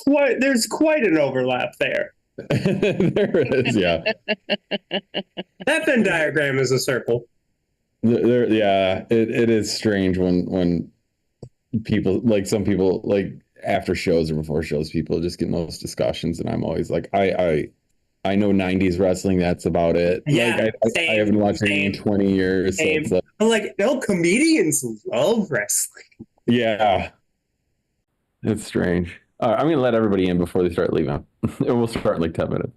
quite an overlap there. There is, yeah. That Venn diagram is a circle. Yeah, it is strange when people, like some people, like after shows or before shows, people just get in those discussions, and I'm always like, I know 90s wrestling, that's about it. Yeah, like I haven't watched anything in 20 years. So it's like, no, comedians love wrestling. Yeah. It's strange. I'm going to let everybody in before they start leaving. And we'll start in like 10 minutes,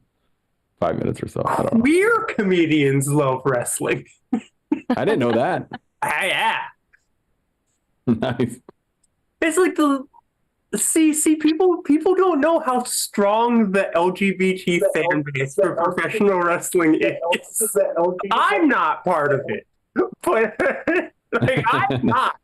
5 minutes or so. I don't know. Queer comedians love wrestling. I didn't know that. Yeah. Nice. It's like people don't know how strong the LGBT fan base for professional wrestling is. I'm not part of it, but like, I'm not.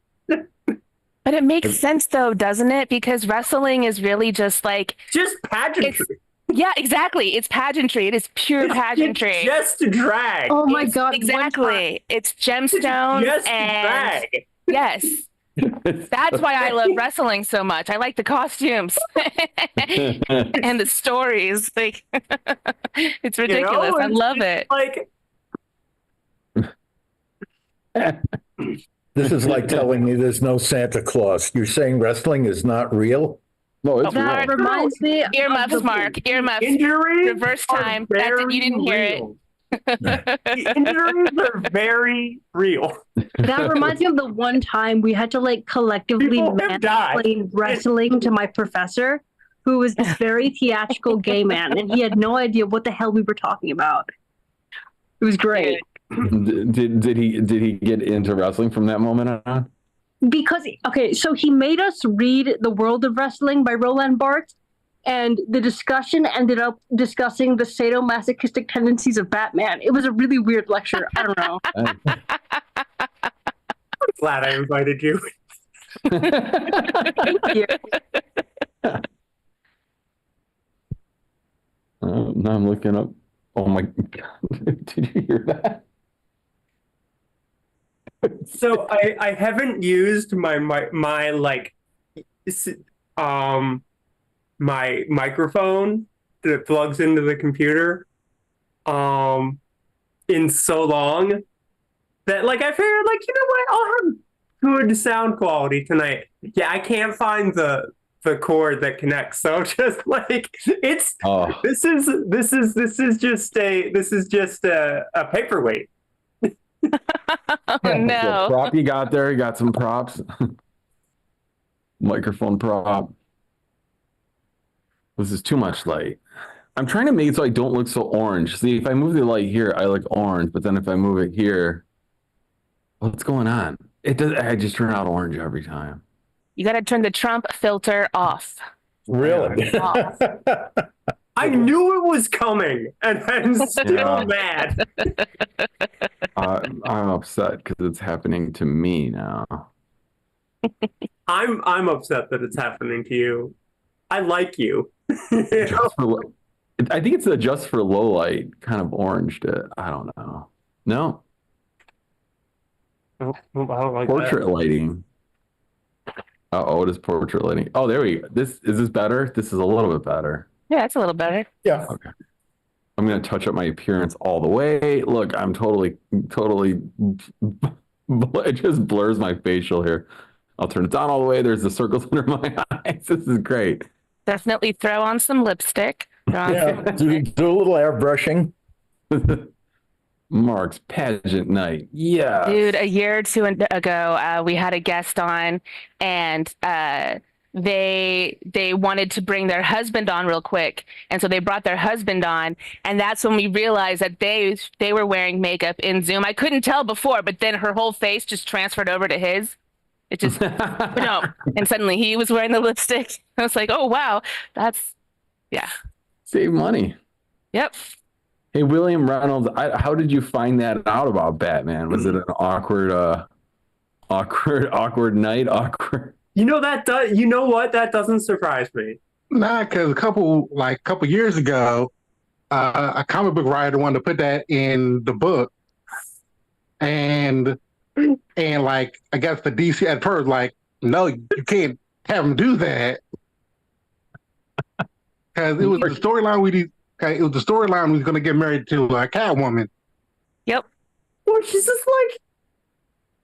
But it makes sense though, doesn't it? Because wrestling is really just pageantry. Yeah, exactly. It's pageantry. It is pure pageantry. It's just drag. Oh my God. Exactly. It's gemstones and drag. Yes. That's why I love wrestling so much. I like the costumes and the stories. Like, it's ridiculous. I love it. This is like telling me there's no Santa Claus. You're saying wrestling is not real? No, it's real. That reminds me. Earmuffs, Mark. Earmuffs. Injuries. Reverse time. That's it. You didn't hear it. Injuries are very real. That reminds me of the one time we had to like collectively explain wrestling to my professor, who was this very theatrical gay man, and he had no idea what the hell we were talking about. It was great. Did he get into wrestling from that moment on? Because so he made us read The World of Wrestling by Roland Barthes, and the discussion ended up discussing the sadomasochistic tendencies of Batman. It was a really weird lecture. I don't know. I'm glad I invited you. Now I'm looking up. Oh my God. Did you hear that? So I haven't used my microphone that plugs into the computer in so long that like I figured, like, you know what, I'll have good sound quality tonight. Yeah, I can't find the cord that connects, so just like this is just a paperweight. Oh no. Prop you got there. You got some props. Microphone prop. This is too much light. I'm trying to make it so I don't look so orange. See, if I move the light here, I look orange, but then if I move it here, what's going on? It does. I just turn out orange every time. You got to turn the Trump filter off. Really? Off. I knew it was coming, and I'm still mad. I'm upset because it's happening to me now. I'm upset that it's happening to you. I like you. I think it's a just for low light kind of oranged it. I don't know. No. I don't like portrait lighting. It is portrait lighting. Oh, there we go. Is this better? This is a little bit better. Yeah, it's a little better. Yeah. Okay. I'm going to touch up my appearance all the way. Look, I'm totally, it just blurs my facial here. I'll turn it down all the way. There's the circles under my eyes. This is great. Definitely throw on some lipstick. Yeah. Do a little airbrushing. Mark's pageant night. Yeah. Dude, a year or two ago, we had a guest on, and they wanted to bring their husband on real quick, and so they brought their husband on, and that's when we realized that they were wearing makeup in Zoom. I couldn't tell before, but then her whole face just transferred over to his. It just no, and suddenly he was wearing the lipstick. I was like, oh wow, that's save money. Yep. Hey, William Reynolds, how did you find that out about Batman? Was it an awkward night? You know what? That doesn't surprise me. Nah, because a couple years ago, a comic book writer wanted to put that in the book, and like I guess the DC at first like, no, you can't have him do that. because it was the storyline it was the storyline we was going to get married to a Catwoman. Yep. Well, she's just like,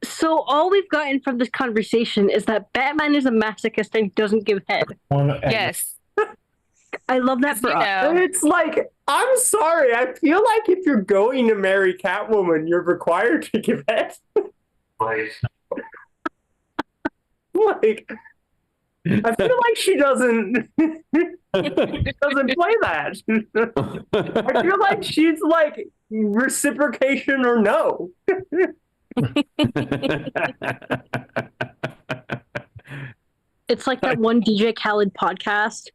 So all we've gotten from this conversation is that Batman is a masochist and doesn't give head. Yes. I love that for us. it's like, I'm sorry. I feel like if you're going to marry Catwoman, you're required to give head. Like, I feel like she doesn't play that. I feel like she's like reciprocation or no. It's like that one DJ Khaled podcast.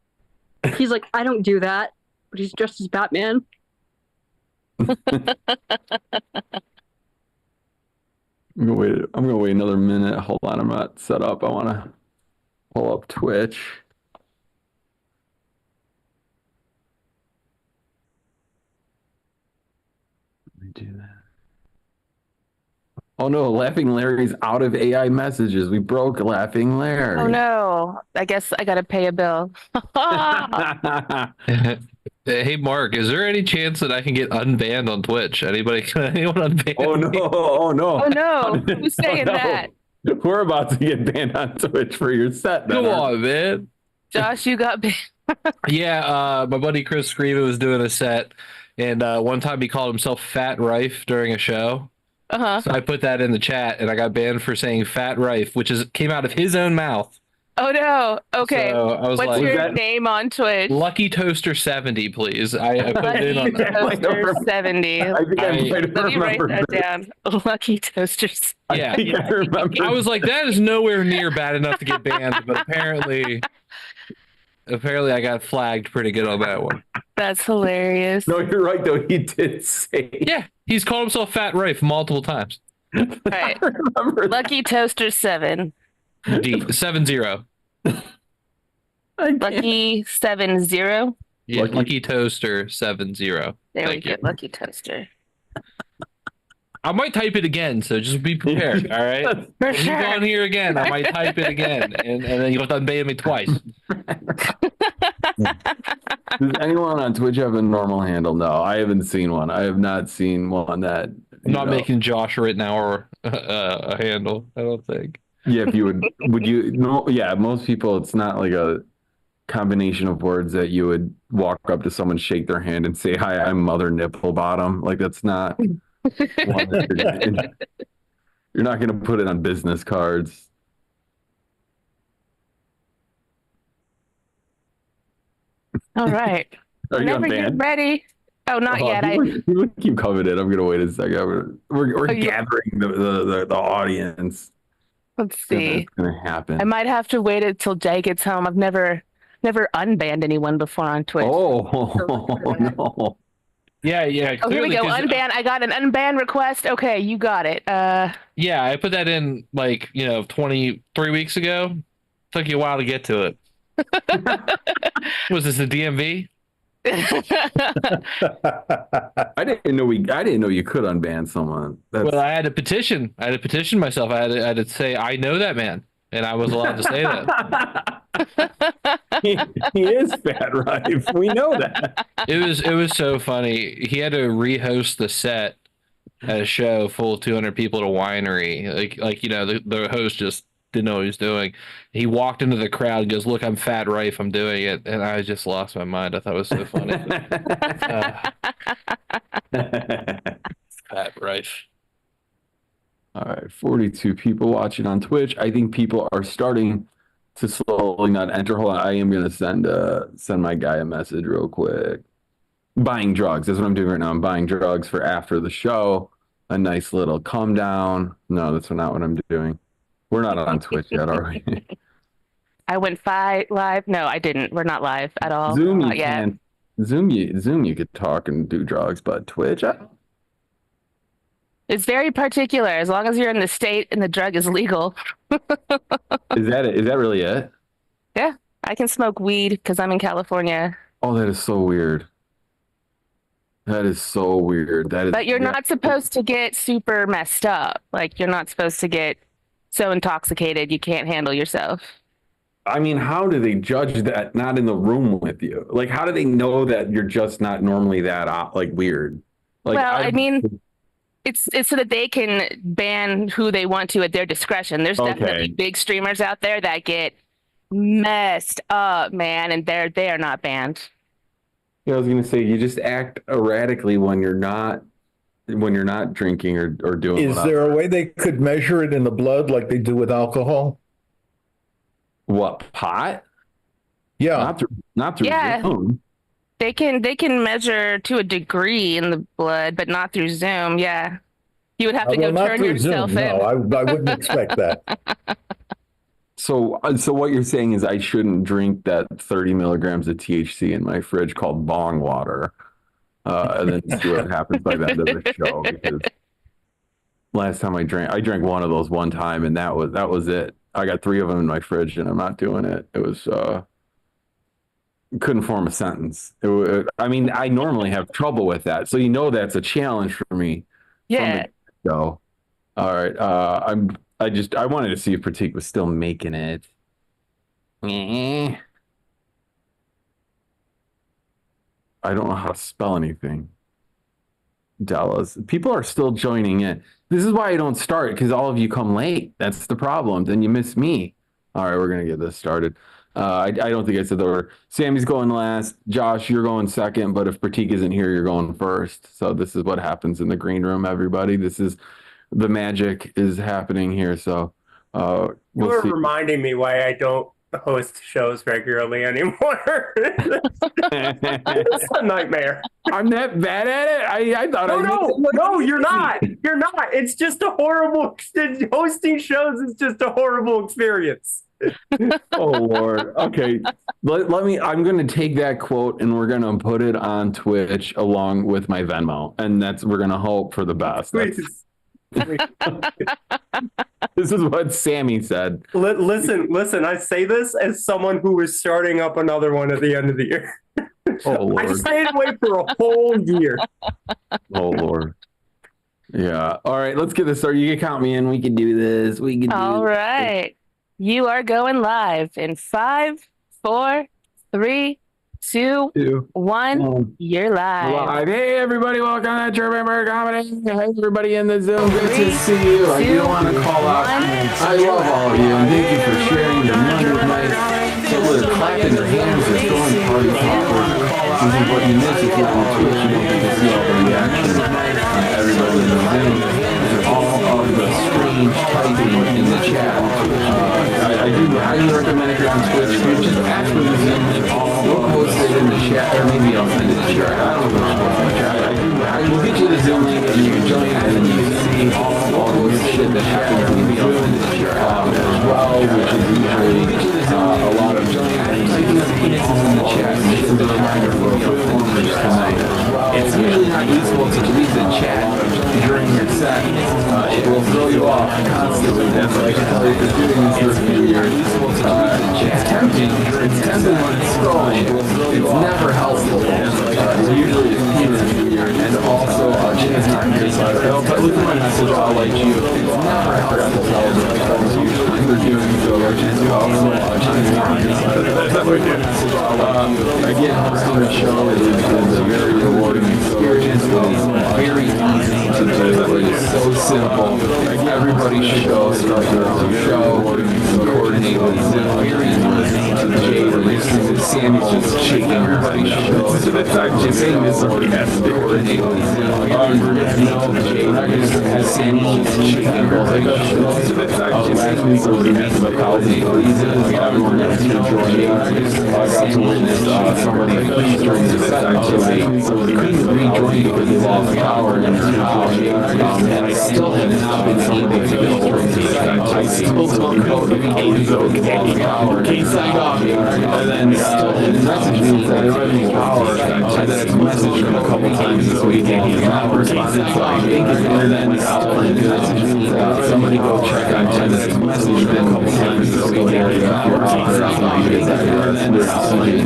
He's like, I don't do that, but he's dressed as Batman. I'm gonna wait another minute. Hold on, I'm not set up. I want to pull up Twitch. Let me do that. Oh no, Laughing Larry's out of AI messages. We broke Laughing Larry. Oh no. I guess I gotta pay a bill. Hey Mark, is there any chance that I can get unbanned on Twitch? Anyone unbanned? Oh no! me? Oh no! Oh no! Who's saying that? We're about to get banned on Twitch for your set. Come on, man. Josh, you got banned. Yeah, my buddy Chris Screeva was doing a set, and one time he called himself Fat Rife during a show. Uh-huh. So I put that in the chat, and I got banned for saying Fat Rife, which came out of his own mouth. Oh no. Okay. So I was What's like, your name on Twitch? Lucky Toaster 70, please. I put it in on Lucky Toaster 70. I think I might Let me write remember that down. Lucky Toasters. Yeah. I think I remember. I was like, that is nowhere near bad enough to get banned, but apparently I got flagged pretty good on that one. That's hilarious. No, you're right though. He did say. Yeah, he's called himself Fat Rife multiple times. Right. I remember. Lucky Toaster 7. 70. Lucky 70. Yeah, Lucky- Lucky Toaster 70. There Thank we you. go. Lucky Toaster. I might type it again, so just be prepared. All right. For When you go sure. on here again, I might type it again, and then you'll have to unban me twice. Does anyone on Twitch have a normal handle? No, I haven't seen one. I have not seen one that. I'm not making Josh right now or a handle. I don't think. Yeah, if you would you? No, yeah, most people, it's not like a combination of words that you would walk up to someone, shake their hand, and say, "Hi, I'm Mother Nipple Bottom." Like that's not. One that you're not going to put it on business cards. All right. Are you Whenever you're unbanned? ready. Oh, not yet. People keep coming in. I'm going to wait a second. We're yeah. gathering the audience. Let's see. It's going to happen. I might have to wait until Jay gets home. I've never unbanned anyone before on Twitch. Oh, no. Yeah. Oh, here we clearly, go. 'cause, Unban. I got an unban request. Okay, you got it. Yeah, I put that in 23 weeks ago. Took you a while to get to it. Was this the DMV? I didn't know you could unban someone. Well, I had to petition. I had to petition myself. I had to say I know that man, and I was allowed to say that. he is Fat Rife. We know that. It was so funny. He had to rehost the set at a show full of 200 people at a winery. The host just didn't know what he was doing. He walked into the crowd and goes, "Look, I'm Fat Rife. I'm doing it," and I just lost my mind. I thought it was so funny. Fat Rife. All right, 42 people watching on Twitch. I think people are starting to slowly not enter. Hold on, I am gonna send my guy a message real quick. Buying drugs. That's what I'm doing right now. I'm buying drugs for after the show. A nice little come down. No, that's not what I'm doing. We're not on Twitch yet, are we? I went live. No, I didn't. We're not live at all. Zoom, you Not yet. can. Zoom, you could talk and do drugs, but Twitch, It's very particular. As long as you're in the state and the drug is legal. is that really it? Yeah, I can smoke weed because I'm in California. Oh, that is so weird. That is so weird. That is. But you're not supposed to get super messed up. Like, you're not supposed to get so intoxicated you can't handle yourself. I mean, how do they judge that not in the room with you? Like, how do they know that you're just not normally that like weird? Like, Well, I mean, it's so that they can ban who they want to at their discretion. There's definitely big streamers out there that get messed up, man, and they are not banned. Yeah, I was gonna say you just act erratically when you're not drinking or doing. Is there a way they could measure it in the blood like they do with alcohol? What, pot? Yeah, not through Yeah. Zoom. They can measure to a degree in the blood, but not through Zoom. Yeah, you would have to well, go not turn through yourself Zoom. in. No, I wouldn't expect that. So what you're saying is I shouldn't drink that 30 milligrams of THC in my fridge called bong water, and then see what happens by the end of the show. Because last time I drank one of those one time, and that was it. I got 3 of them in my fridge, and I'm not doing it. It was couldn't form a sentence. I mean, I normally have trouble with that, so that's a challenge for me. Yeah. So, all right. I wanted to see if Pratik was still making it. I don't know how to spell anything. Dallas. People are still joining in. This is why I don't start, because all of you come late. That's the problem. Then you miss me. All right, we're going to get this started. I don't think I said the order. Sammy's going last. Josh, you're going second. But if Pratik isn't here, you're going first. So this is what happens in the green room, everybody. The magic is happening here. So You're reminding me why I don't host shows regularly anymore. It's a nightmare. I'm that bad at it? I thought No, you're not. You're not. It's just a horrible. Hosting shows is just a horrible experience. Oh Lord. Okay. Let me. I'm going to take that quote and we're going to put it on Twitch along with my Venmo, and we're going to hope for the best. Please. This is what Sammy said. Listen. I say this as someone who is starting up another one at the end of the year. Oh Lord. I stayed away for a whole year. Oh Lord. Yeah. All right. Let's get this started. You can count me in. We can do this. All right. You are going live in 5, 4, 3, 2, 1. You're live. Hey, everybody. Welcome to Chirping Bird Comedy. Hey, everybody in the Zoom. Good to see you. I do want to call out. I love all of you, and thank you for sharing your Monday night. So we're clapping your hands or throwing party poppers. This is what you miss if you're on Twitch. You don't get to see all the reactions. Everybody in the Zoom and all of the strange typing in the chat. I do highly recommend if you're on Twitch, just ask for the Zoom link. We'll post it in the chat, or maybe I'll send it to you. I don't know if I'll chat. I will get you the Zoom link, and you can join in, and you can see all the weird shit that happens in the Zoom as well, which is usually a lot of typing of penises in the chat. This is a reminder for performers tonight. It's usually not useful to leave the chat during your set. It will throw you off constantly. That's what I can tell you for doing this for a few years. It's tempting. It's tempting when it's scrolling. It's never helpful. Usually it's penis. And also, Jim is not here, so but look at my message, I'll like you. It's never helpful to tell them because usually they're doing so. And also, Jim is not here, so again, hosting the show is a very rewarding experience. It is very easy to do. It is so simple. Everybody should go start their own show, coordinate with Zoom, and listening to Jay or listening to Sammy's just shaking everybody's show. So that's actually saying this coordinate with Zoom. We're going to know Jay, we're not going to have Sammy just shaking everybody's show. So that's actually last week was the week of 1,000 reasons. Everyone got to enjoy Jay. I got to witness somebody during the set activity. So they couldn't rejoin because they lost power in their house. And I still have not been able to get during the set. I still don't know if they lost power. He signed off. And then the message means that I don't have any power. And then it's messaged him a couple times this week and he's not responded. So I think his internet is out. And the message means that somebody go check on him. And it's messaged him a couple times this week and he's not responded. So I think his internet is out. Somebody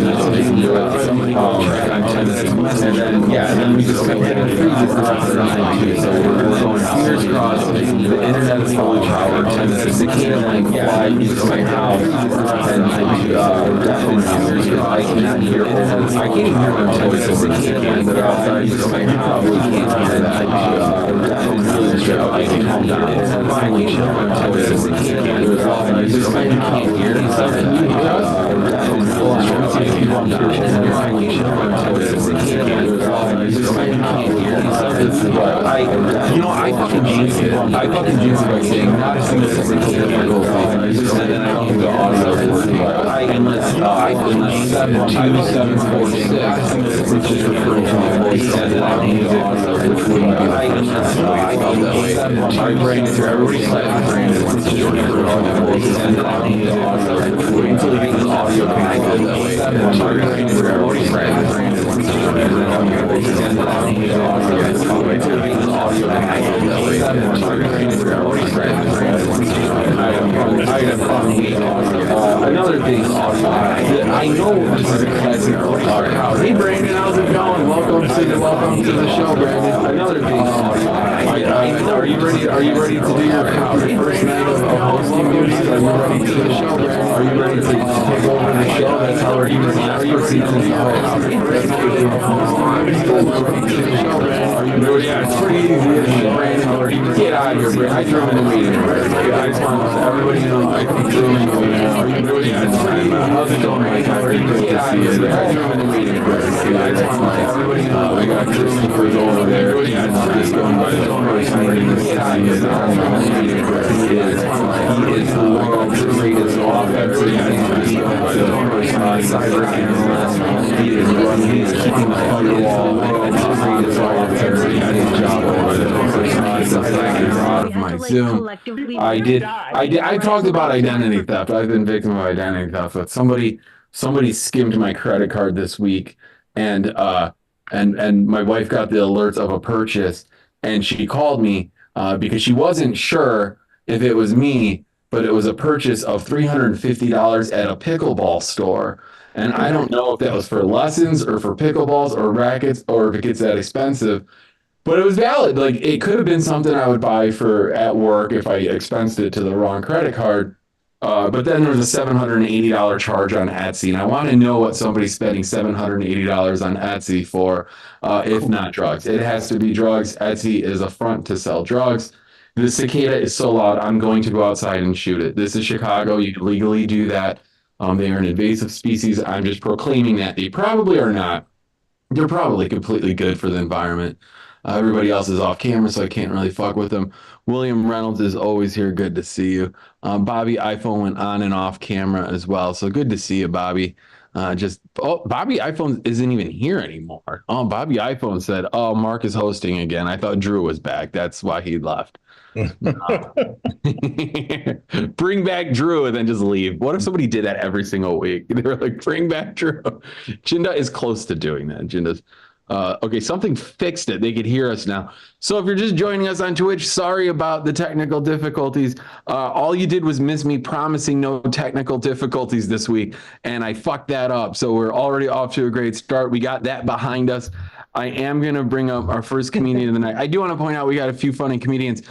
go check on him. And it's messaged And then, yeah, and then we just kept getting freezes the rest of the night too. So we're going fingers crossed. The internet is fully powered, and the cicada then fly into my house, and definitely fingers because I cannot hear over. I can't even hear my voice over the cicadas that are outside because my probably can't hear that. Definitely really sure I can calm down. I can't hear my voice over the cicadas that are outside because my can't hear stuff. Definitely full on. I can't hear my voice over the cicadas that are outside because my can't hear stuff. I fucking jinxed it. I fucking jinxed it by saying not a single cicada goes off, and then I don't think the audio is working. Unless 746, which is referring to my voice, and then I don't think the audio, which wouldn't be I felt that way. My brain is everybody slapping Brandon once to refer to my voice, and then I don't think the audio, which wouldn't until you get this audio connected that way. My brain is everybody slapping Brandon once to refer to my voice, and then I don't think the audio, wait till you get this audio connected that way. My brain is everybody slapping Brandon once to refer to my voice. I have probably another thing, I know this is a classic house. Hey Brandon, how's it going? Welcome to the show, Brandon. Another thing, are you ready to do your first night of hosting duties? Are you ready to do the show, Brandon? Are you ready to take over the show? That's how we're doing it. Are you ready to do the show, Brandon? Yeah, it's pretty easy, Brandon. Get out of here, Brandon. I threw him in the meeting. I just want everybody to know I threw him in the meeting. Yeah, it's pretty easy. How's it going, Mike? How are you doing? Get out of here. I threw him in the meeting. I just want everybody to know I got Christopher's over there. Yeah, it's just going by the first meeting. Get out of here. He is the world's greatest offensive cyber analyst. He is keeping the firewall and the greatest offensive job over there. My Zoom. I talked about identity theft. I've been victim of identity theft, but somebody skimmed my credit card this week, and my wife got the alerts of a purchase, and she called me because she wasn't sure if it was me, but it was a purchase of $350 at a pickleball store. And I don't know if that was for lessons or for pickleballs or rackets or if it gets that expensive. But it was valid. Like, it could have been something I would buy for at work if I expensed it to the wrong credit card. But then there was a $780 charge on Etsy. And I want to know what somebody's spending $780 on Etsy for, if not drugs. It has to be drugs. Etsy is a front to sell drugs. The cicada is so loud, I'm going to go outside and shoot it. This is Chicago. You can legally do that. They are an invasive species. I'm just proclaiming that. They probably are not. They're probably completely good for the environment. Everybody else is off camera, so I can't really fuck with them. William Reynolds is always here. Good to see you. Bobby iPhone went on and off camera as well, so good to see you, Bobby. Bobby iPhone isn't even here anymore. Oh, Bobby iPhone said, "Oh, Mark is hosting again." I thought Drew was back. That's why he left. Bring back Drew and then just leave. What if somebody did that every single week? They were like, "Bring back Drew." Jinda is close to doing that. Jinda's. Okay, something fixed it. They could hear us now. So if you're just joining us on Twitch, sorry about the technical difficulties. All you did was miss me promising no technical difficulties this week, and I fucked that up. So we're already off to a great start. We got that behind us. I am going to bring up our first comedian of the night. I do want to point out we got a few funny comedians.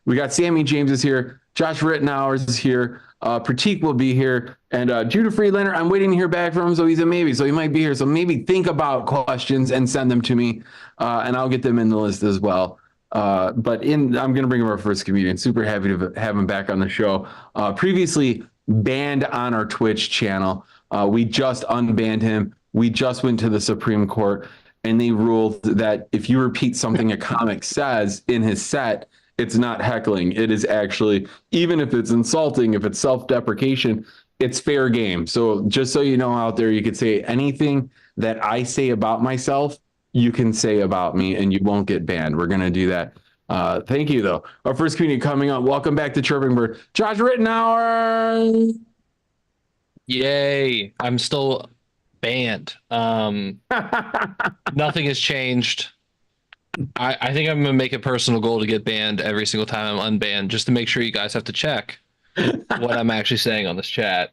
We got Sammy James is here. Josh Rittenauer is here. Pratik will be here. And Judah Friedlander, I'm waiting to hear back from him, so he's a maybe. So he might be here. So maybe think about questions and send them to me, and I'll get them in the list as well. I'm going to bring up our first comedian. Super happy to have him back on the show. Previously banned on our Twitch channel. We just unbanned him. We just went to the Supreme Court, and they ruled that if you repeat something a comic says in his set, it's not heckling. It is actually, even if it's insulting, if it's self-deprecation, it's fair game. So just so you know out there, you could say anything that I say about myself, you can say about me, and you won't get banned. We're going to do that. Thank you, though. Our first comedian coming up. Welcome back to Chirping Bird. Josh Rittenauer. Yay. I'm still banned. Nothing has changed. I think I'm going to make a personal goal to get banned every single time I'm unbanned, just to make sure you guys have to check what I'm actually saying on this chat.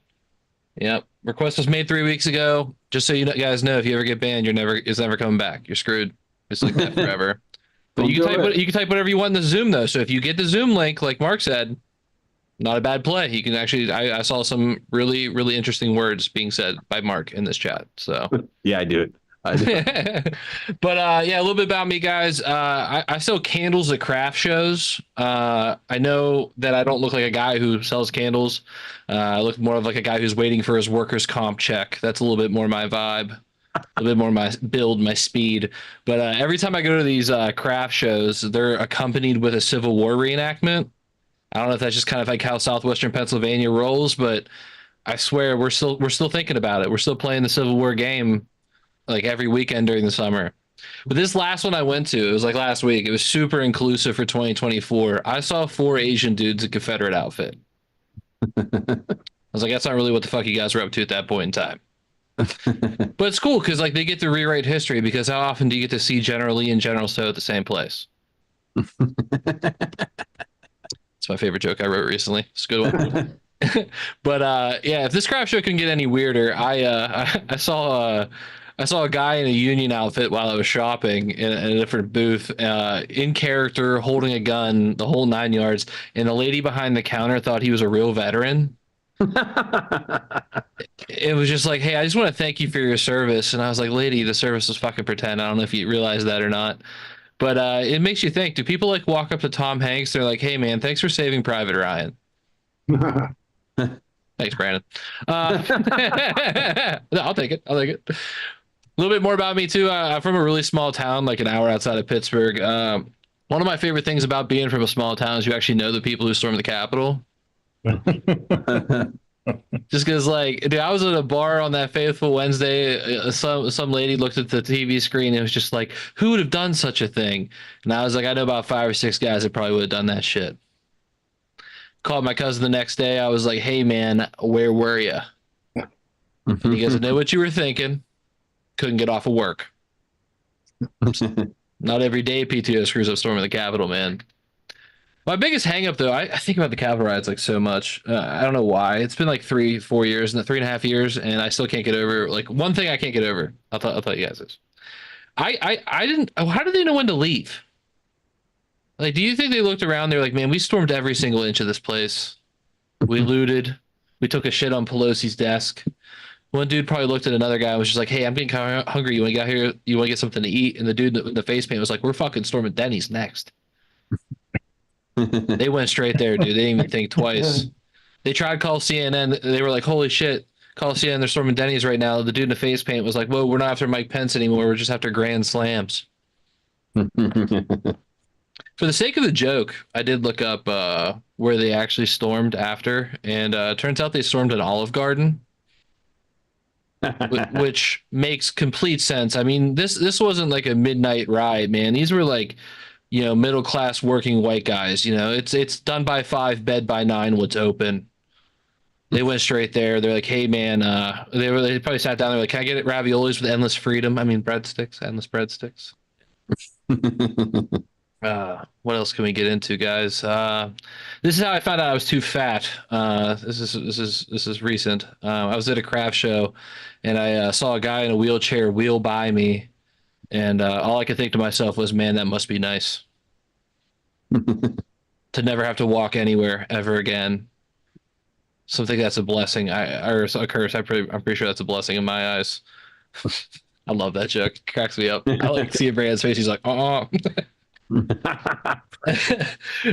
Yep. Request was made 3 weeks ago. Just so you guys know, if you ever get banned, it's never coming back. You're screwed. It's like that forever. But you can type whatever you want in the Zoom though. So if you get the Zoom link, like Mark said, not a bad play. You can actually, I saw some really, really interesting words being said by Mark in this chat. So Yeah, I do it. But yeah, a little bit about me, guys. I sell candles at craft shows. I know that I don't look like a guy who sells candles. I look more of like a guy who's waiting for his workers' comp check. That's a little bit more my vibe, a little bit more my build, my speed. But every time I go to these craft shows, they're accompanied with a Civil War reenactment. I don't know if that's just kind of like how Southwestern Pennsylvania rolls, but I swear we're still thinking about it. We're still playing the Civil War game like every weekend during the summer. But this last one I went to, it was like last week. It was super inclusive for 2024. I saw 4 Asian dudes in Confederate outfit. I was like, that's not really what the fuck you guys were up to at that point in time. But it's cool because like they get to rewrite history, because how often do you get to see General Lee and General Stowe at the same place? It's my favorite joke I wrote recently. It's a good one. But yeah, if this craft show can get any weirder, I saw a guy in a Union outfit while I was shopping in a different booth, in character, holding a gun, the whole 9 yards, and the lady behind the counter thought he was a real veteran. It was just like, hey, I just want to thank you for your service. And I was like, lady, the service was fucking pretend. I don't know if you realize that or not. But it makes you think, do people like walk up to Tom Hanks? They're like, hey, man, thanks for saving Private Ryan. Thanks, Brandon. No, I'll take it. I'll take it. A little bit more about me, too. I'm from a really small town, like an hour outside of Pittsburgh. One of my favorite things about being from a small town is you actually know the people who stormed the Capitol. Just because, like, dude, I was at a bar on that fateful Wednesday. Some lady looked at the TV screen and was just like, who would have done such a thing? And I was like, I know about 5 or 6 guys that probably would have done that shit. Called my cousin the next day. I was like, hey, man, where were you? And he goes, I know what you were thinking. Couldn't get off of work. Not every day PTO screws up storming the Capitol, man. My biggest hangup, though, I think about the Capitol riots like so much. I don't know why. It's been like 3-4 years, 3.5 years, and I still can't get over like one thing I can't get over. I'll tell you guys this. I didn't. How do they know when to leave? Like, do you think they looked around? They're like, man, we stormed every single inch of this place. We looted. We took a shit on Pelosi's desk. One dude probably looked at another guy and was just like, hey, I'm getting kind of hungry. You want to get here? You want to get something to eat? And the dude in the face paint was like, we're fucking storming Denny's next. They went straight there, dude. They didn't even think twice. They tried to call CNN. They were like, holy shit, call CNN. They're storming Denny's right now. The dude in the face paint was like, whoa, we're not after Mike Pence anymore. We're just after Grand Slams. For the sake of the joke, I did look up where they actually stormed after. And it turns out they stormed an Olive Garden. Which makes complete sense. I mean, this wasn't like a midnight riot, man. These were like, you know, middle class working white guys. You know, it's done by 5, bed by 9. What's open? They went straight there. They're like, hey man, they probably sat down there like, can I get raviolis with endless freedom? I mean, breadsticks, endless breadsticks. What else can we get into, guys? This is how I found out I was too fat. This is recent. I was at a craft show, and I saw a guy in a wheelchair wheel by me, and all I could think to myself was, "Man, that must be nice to never have to walk anywhere ever again." So I think that's a blessing. Or a curse. I'm pretty sure that's a blessing in my eyes. I love that joke. It cracks me up. I like seeing Brandon's face. He's like,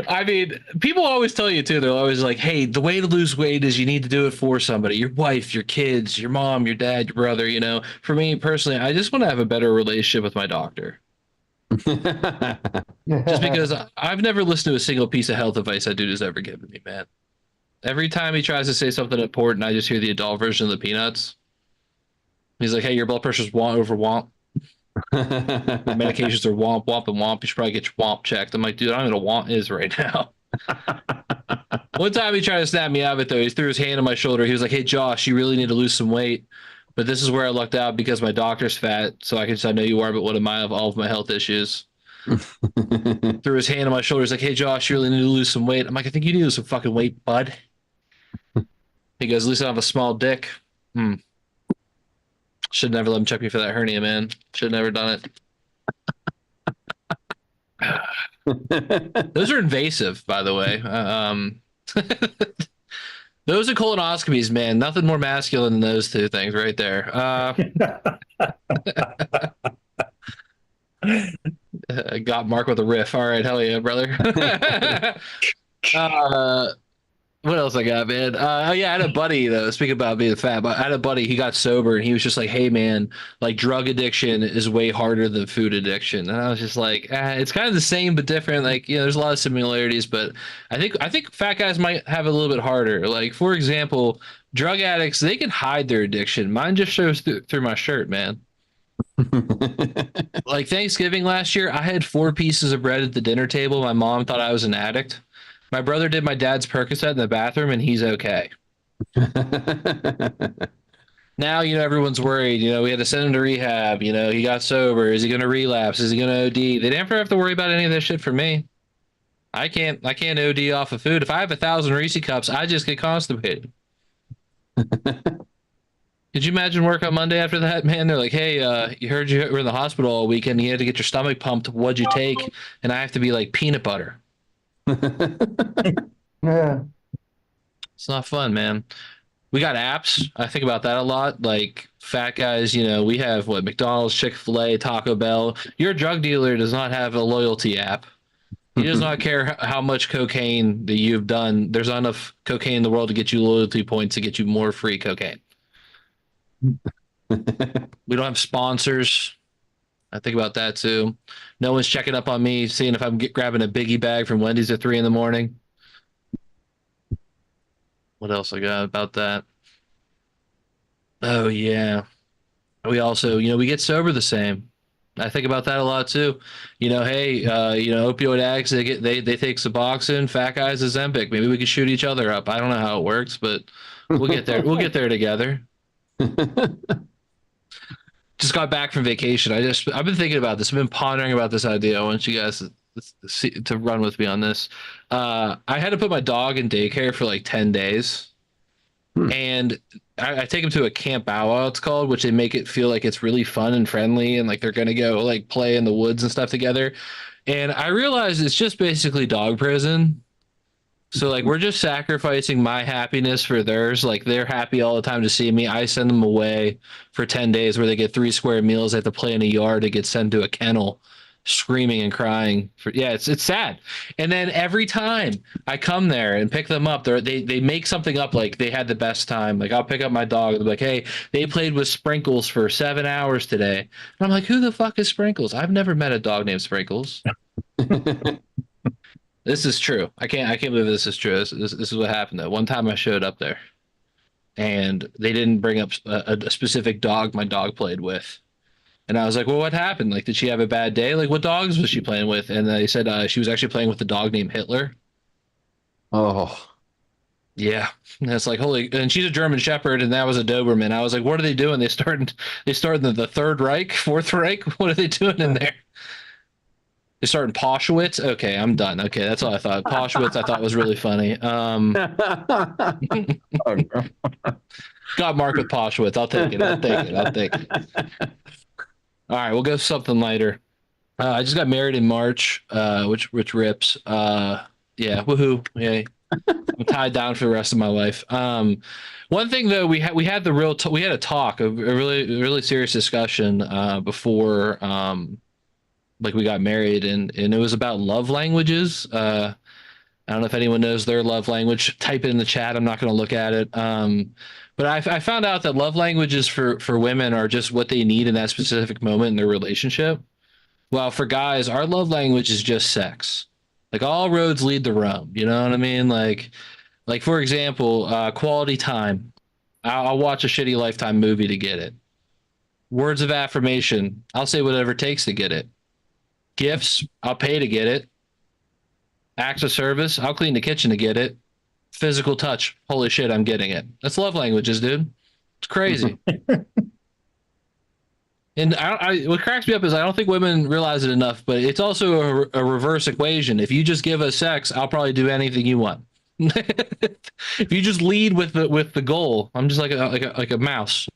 I mean, people always tell you too. They're always like, "Hey, the way to lose weight is you need to do it for somebody: your wife, your kids, your mom, your dad, your brother." You know, for me personally, I just want to have a better relationship with my doctor. Just because I've never listened to a single piece of health advice that dude has ever given me, man. Every time he tries to say something important, I just hear the adult version of the Peanuts. He's like, "Hey, your blood pressure's over womp. Medications are womp, womp, and womp. You should probably get your womp checked." I'm like, dude, I don't know what womp is right now. One time he tried to snap me out of it, though. He threw his hand on my shoulder. He was like, "Hey, Josh, you really need to lose some weight. But this is where I lucked out because my doctor's fat. So I know you are, but what am I of all of my health issues?" Threw his hand on my shoulder. He's like, "Hey, Josh, you really need to lose some weight." I'm like, "I think you need to lose some fucking weight, bud." He goes, "At least I have a small dick." Should never let him check me for that hernia, man. Should never done it. Those are invasive, by the way. Those are colonoscopies, man. Nothing more masculine than those two things right there. Got Mark with a riff. All right, hell yeah, brother. What else I got, man? Oh yeah, I had a buddy though. Speaking about being fat, but I had a buddy. He got sober, and he was just like, "Hey, man, like drug addiction is way harder than food addiction." And I was just like, "It's kind of the same but different. Like, you know, there's a lot of similarities, but I think fat guys might have it a little bit harder. Like, for example, drug addicts, they can hide their addiction. Mine just shows through my shirt, man." Like Thanksgiving last year, I had 4 pieces of bread at the dinner table. My mom thought I was an addict. My brother did my dad's Percocet in the bathroom, and he's okay. Now, you know, everyone's worried. You know, we had to send him to rehab. You know, he got sober. Is he going to relapse? Is he going to OD? They never have to worry about any of this shit for me. I can't OD off of food. If I have 1,000 Reese cups, I just get constipated. Could you imagine work on Monday after that, man? They're like, "Hey, you heard you were in the hospital all weekend. You had to get your stomach pumped. What'd you take?" And I have to be like, "Peanut butter." Yeah. It's not fun, man. We got apps. I think about that a lot. Like fat guys, you know, we have McDonald's, Chick-fil-A, Taco Bell. Your drug dealer does not have a loyalty app. He does not care how much cocaine that you've done. There's not enough cocaine in the world to get you loyalty points to get you more free cocaine. We don't have sponsors. I think about that too. No one's checking up on me, seeing if I'm grabbing a biggie bag from Wendy's at 3 a.m. What else I got about that? Oh yeah. We also, you know, we get sober the same. I think about that a lot too. You know, hey, you know, opioid addicts, they take Suboxone, fat guys Ozempic. Maybe we could shoot each other up. I don't know how it works, but we'll get there. We'll get there together. Just got back from vacation. I've been thinking about this. I've been pondering about this idea. I want you guys to run with me on this. I had to put my dog in daycare for like 10 days. And I take him to a camp bow wow, it's called, which they make it feel like it's really fun and friendly and like they're going to go like play in the woods and stuff together. And I realized it's just basically dog prison. So like we're just sacrificing my happiness for theirs. Like they're happy all the time to see me. I send them away for 10 days where they get 3 square meals. They have to play in a yard. They get sent to a kennel, screaming and crying. It's sad. And then every time I come there and pick them up, they make something up like they had the best time. Like I'll pick up my dog and they're like, "Hey, they played with Sprinkles for 7 hours today." And I'm like, "Who the fuck is Sprinkles? I've never met a dog named Sprinkles." This is true. I can't believe this is true. This is what happened though. One time I showed up there and they didn't bring up a specific dog my dog played with. And I was like, "Well, what happened? Like, did she have a bad day? Like, what dogs was she playing with?" And they said she was actually playing with a dog named Hitler. Oh, yeah. And it's like, holy, and she's a German Shepherd and that was a Doberman. I was like, what are they doing? They start in the Third Reich, Fourth Reich. What are they doing in there? They start in Poshwitz. Okay, I'm done. Okay, that's all I thought. Poshwitz, I thought was really funny. Got Mark with Poshwitz. I'll take it. All right, we'll go something lighter. I just got married in March, which rips. Yeah, woohoo! Yay! I'm tied down for the rest of my life. One thing though, we had a talk, a really serious discussion before like we got married, and it was about love languages. I don't know if anyone knows their love language. Type it in the chat. I'm not going to look at it. But I found out that love languages for women are just what they need in that specific moment in their relationship. Well, for guys, our love language is just sex. Like all roads lead to Rome. You know what I mean? Like for example, quality time. I'll watch a shitty Lifetime movie to get it. Words of affirmation. I'll say whatever it takes to get it. Gifts. I'll pay to get it. Acts of service. I'll clean the kitchen to get it. Physical touch. Holy shit, I'm getting it. That's love languages, dude. It's crazy. And what cracks me up is I don't think women realize it enough, but it's also a reverse equation. If you just give us sex, I'll probably do anything you want. If you just lead with the goal, I'm just like a mouse.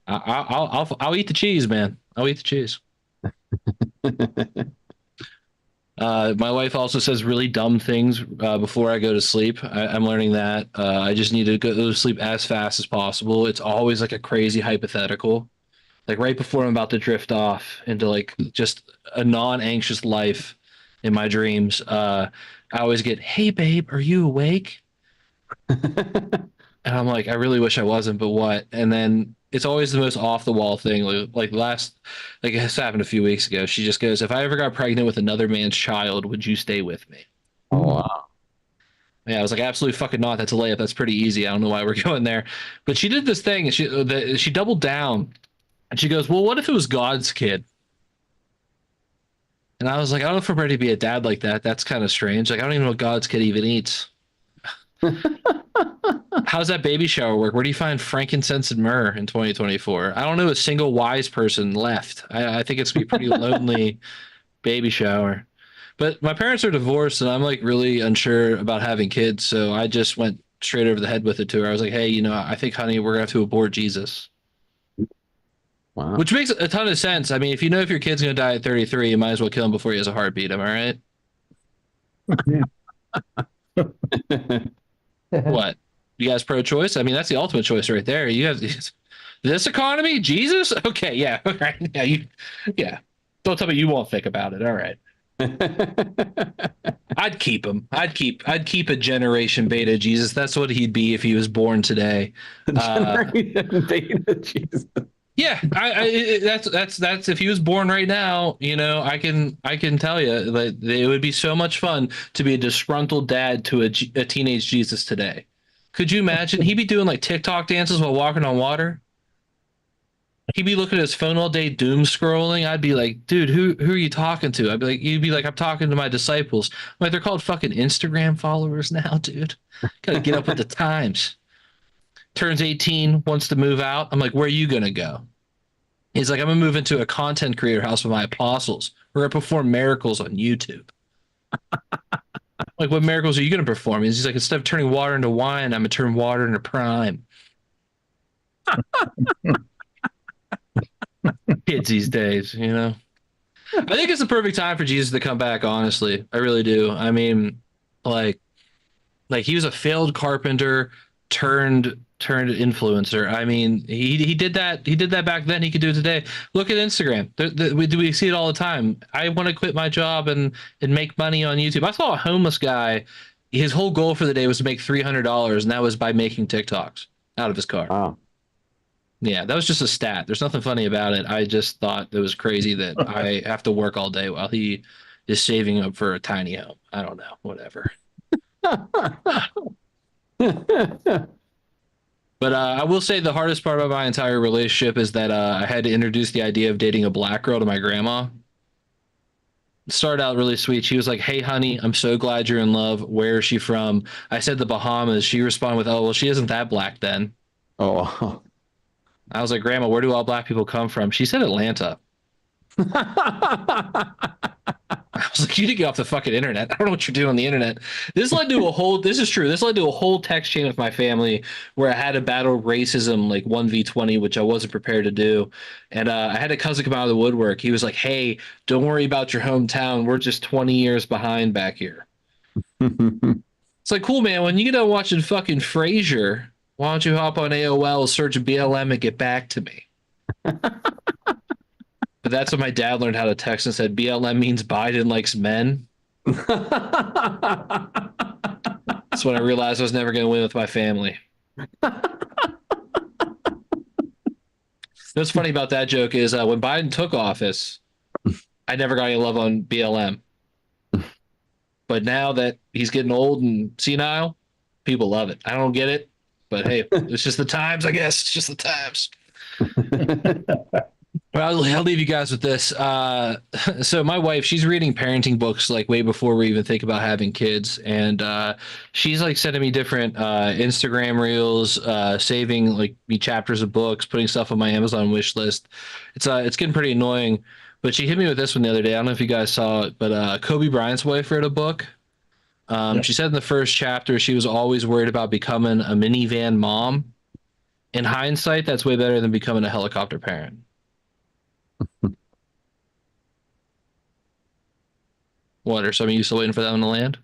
I'll eat the cheese, man. I'll eat the cheese. My wife also says really dumb things before I go to sleep. I'm learning that I just need to go to sleep as fast as possible. It's always like a crazy hypothetical, like right before I'm about to drift off into like just a non-anxious life in my dreams. I always get, "Hey, babe, are you awake?" And I'm like, I really wish I wasn't, but what? And then it's always the most off the wall thing. Like this happened a few weeks ago. She just goes, "If I ever got pregnant with another man's child, would you stay with me?" Oh, wow. Yeah, I was like, absolutely fucking not. That's a layup. That's pretty easy. I don't know why we're going there. But she did this thing, and she doubled down, and she goes, "Well, what if it was God's kid?" And I was like, I don't know if I'm ready to be a dad like that. That's kind of strange. Like, I don't even know what God's kid even eats. How's that baby shower work? Where do you find frankincense and myrrh in 2024? I don't know a single wise person left. I think it's gonna be a pretty lonely baby shower. But my parents are divorced, and I'm like really unsure about having kids. So I just went straight over the head with it to her. I was like, "Hey, I think, honey, we're gonna have to abort Jesus." Wow. Which makes a ton of sense. I mean, if your kid's gonna die at 33, you might as well kill him before he has a heartbeat. Am I right? What? You guys pro-choice? I mean, that's the ultimate choice right there. You guys, this economy, Jesus? Okay, yeah, right. Yeah. Don't tell me you won't think about it. All right. I'd keep him. I'd keep a generation beta Jesus. That's what he'd be if he was born today. Generation beta Jesus. Yeah, that's if he was born right now, I can tell you that it would be so much fun to be a disgruntled dad to a teenage Jesus today. Could you imagine? He'd be doing like TikTok dances while walking on water. He'd be looking at his phone all day, doom scrolling. I'd be like, "Dude, who are you talking to?" You'd be like, "I'm talking to my disciples." I'm like, they're called fucking Instagram followers now, dude. Gotta get up with the times. Turns 18, wants to move out. I'm like, "Where are you gonna go?" He's like, "I'm gonna move into a content creator house with my apostles. We're gonna perform miracles on YouTube." Like, "What miracles are you gonna perform?" He's like, "Instead of turning water into wine, I'm gonna turn water into prime." Kids these days, I think it's the perfect time for Jesus to come back. Honestly, I really do. I mean, like he was a failed carpenter turned influencer. I mean, he did that. He did that back then. He could do it today. Look at Instagram. We see it all the time. I want to quit my job and make money on YouTube. I saw a homeless guy. His whole goal for the day was to make $300, and that was by making TikToks out of his car. Wow. Yeah, that was just a stat. There's nothing funny about it. I just thought it was crazy that I have to work all day while he is saving up for a tiny home. I don't know. Whatever. But I will say the hardest part about my entire relationship is that I had to introduce the idea of dating a black girl to my grandma. It started out really sweet. She was like, "Hey, honey, I'm so glad you're in love. Where is she from?" I said the Bahamas. She responded with, "Oh, well, she isn't that black then." Oh. I was like, "Grandma, where do all black people come from?" She said Atlanta. I was like, "You need to get off the fucking internet. I don't know what you're doing on the internet." This led to a whole, this is true. This led to a whole text chain with my family where I had to battle racism like 1v20, which I wasn't prepared to do. And I had a cousin come out of the woodwork. He was like, "Hey, don't worry about your hometown. We're just 20 years behind back here." It's like, cool, man. When you get done watching fucking Frasier, why don't you hop on AOL, search BLM, and get back to me? But that's when my dad learned how to text and said BLM means Biden likes men. That's when I realized I was never going to win with my family. What's funny about that joke is when Biden took office, I never got any love on BLM. But now that he's getting old and senile, people love it. I don't get it, but hey, it's just the times, I guess. It's just the times. Well, I'll leave you guys with this. So my wife, she's reading parenting books like way before we even think about having kids. And she's like sending me different Instagram reels, saving like me chapters of books, putting stuff on my Amazon wish list. It's getting pretty annoying. But she hit me with this one the other day. I don't know if you guys saw it, but Kobe Bryant's wife read a book. She said in the first chapter she was always worried about becoming a minivan mom. In hindsight, that's way better than becoming a helicopter parent. What, are some of you still waiting for that one to land?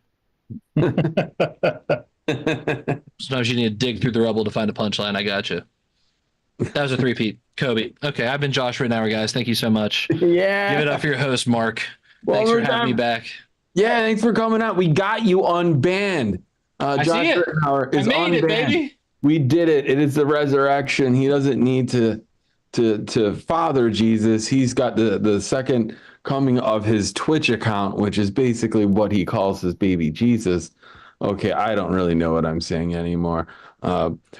Sometimes you need to dig through the rubble to find a punchline. I got you. That was a three-peat. Kobe. Okay, I've been Josh Rittenauer, guys. Thank you so much. Yeah. Give it up for your host, Mark. Well, Thanks for having me back. Yeah, thanks for coming out. We got you unbanned. Josh Rittenauer is I made unbanned. it, baby. We did it. It is the resurrection. He doesn't need to father Jesus. He's got the second coming of his Twitch account, which is basically what he calls his baby Jesus. Okay, I don't really know what I'm saying anymore.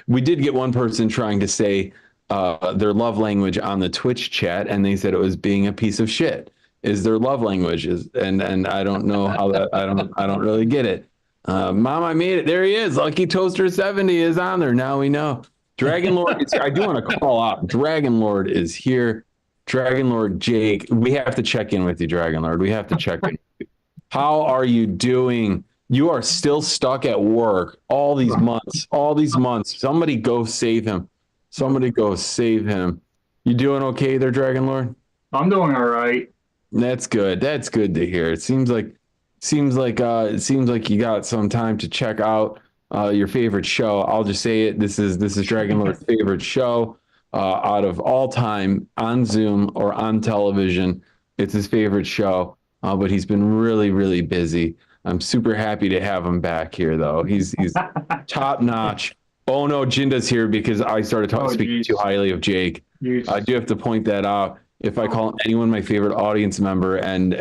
We did get one person trying to say their love language on the Twitch chat, and they said it was being a piece of shit is their love language. And I don't know how that, I don't really get it. Mom, I made it. There he is. Lucky Toaster 70 is on there. Now we know. Dragon Lord is here. I do want to call out. Dragon Lord is here. Dragon Lord Jake. We have to check in with you, Dragon Lord. We have to check in with you. How are you doing? You are still stuck at work all these months. Somebody go save him. Somebody go save him. You doing okay there, Dragon Lord? I'm doing all right. That's good. That's good to hear. It seems like you got some time to check out your favorite show. I'll just say it. This is Dragon Lord's favorite show out of all time on Zoom or on television. It's his favorite show, but he's been really, really busy. I'm super happy to have him back here, though. He's top notch. Oh no, Jinda's here because I started speaking too highly of Jake. I do have to point that out. If I call anyone my favorite audience member and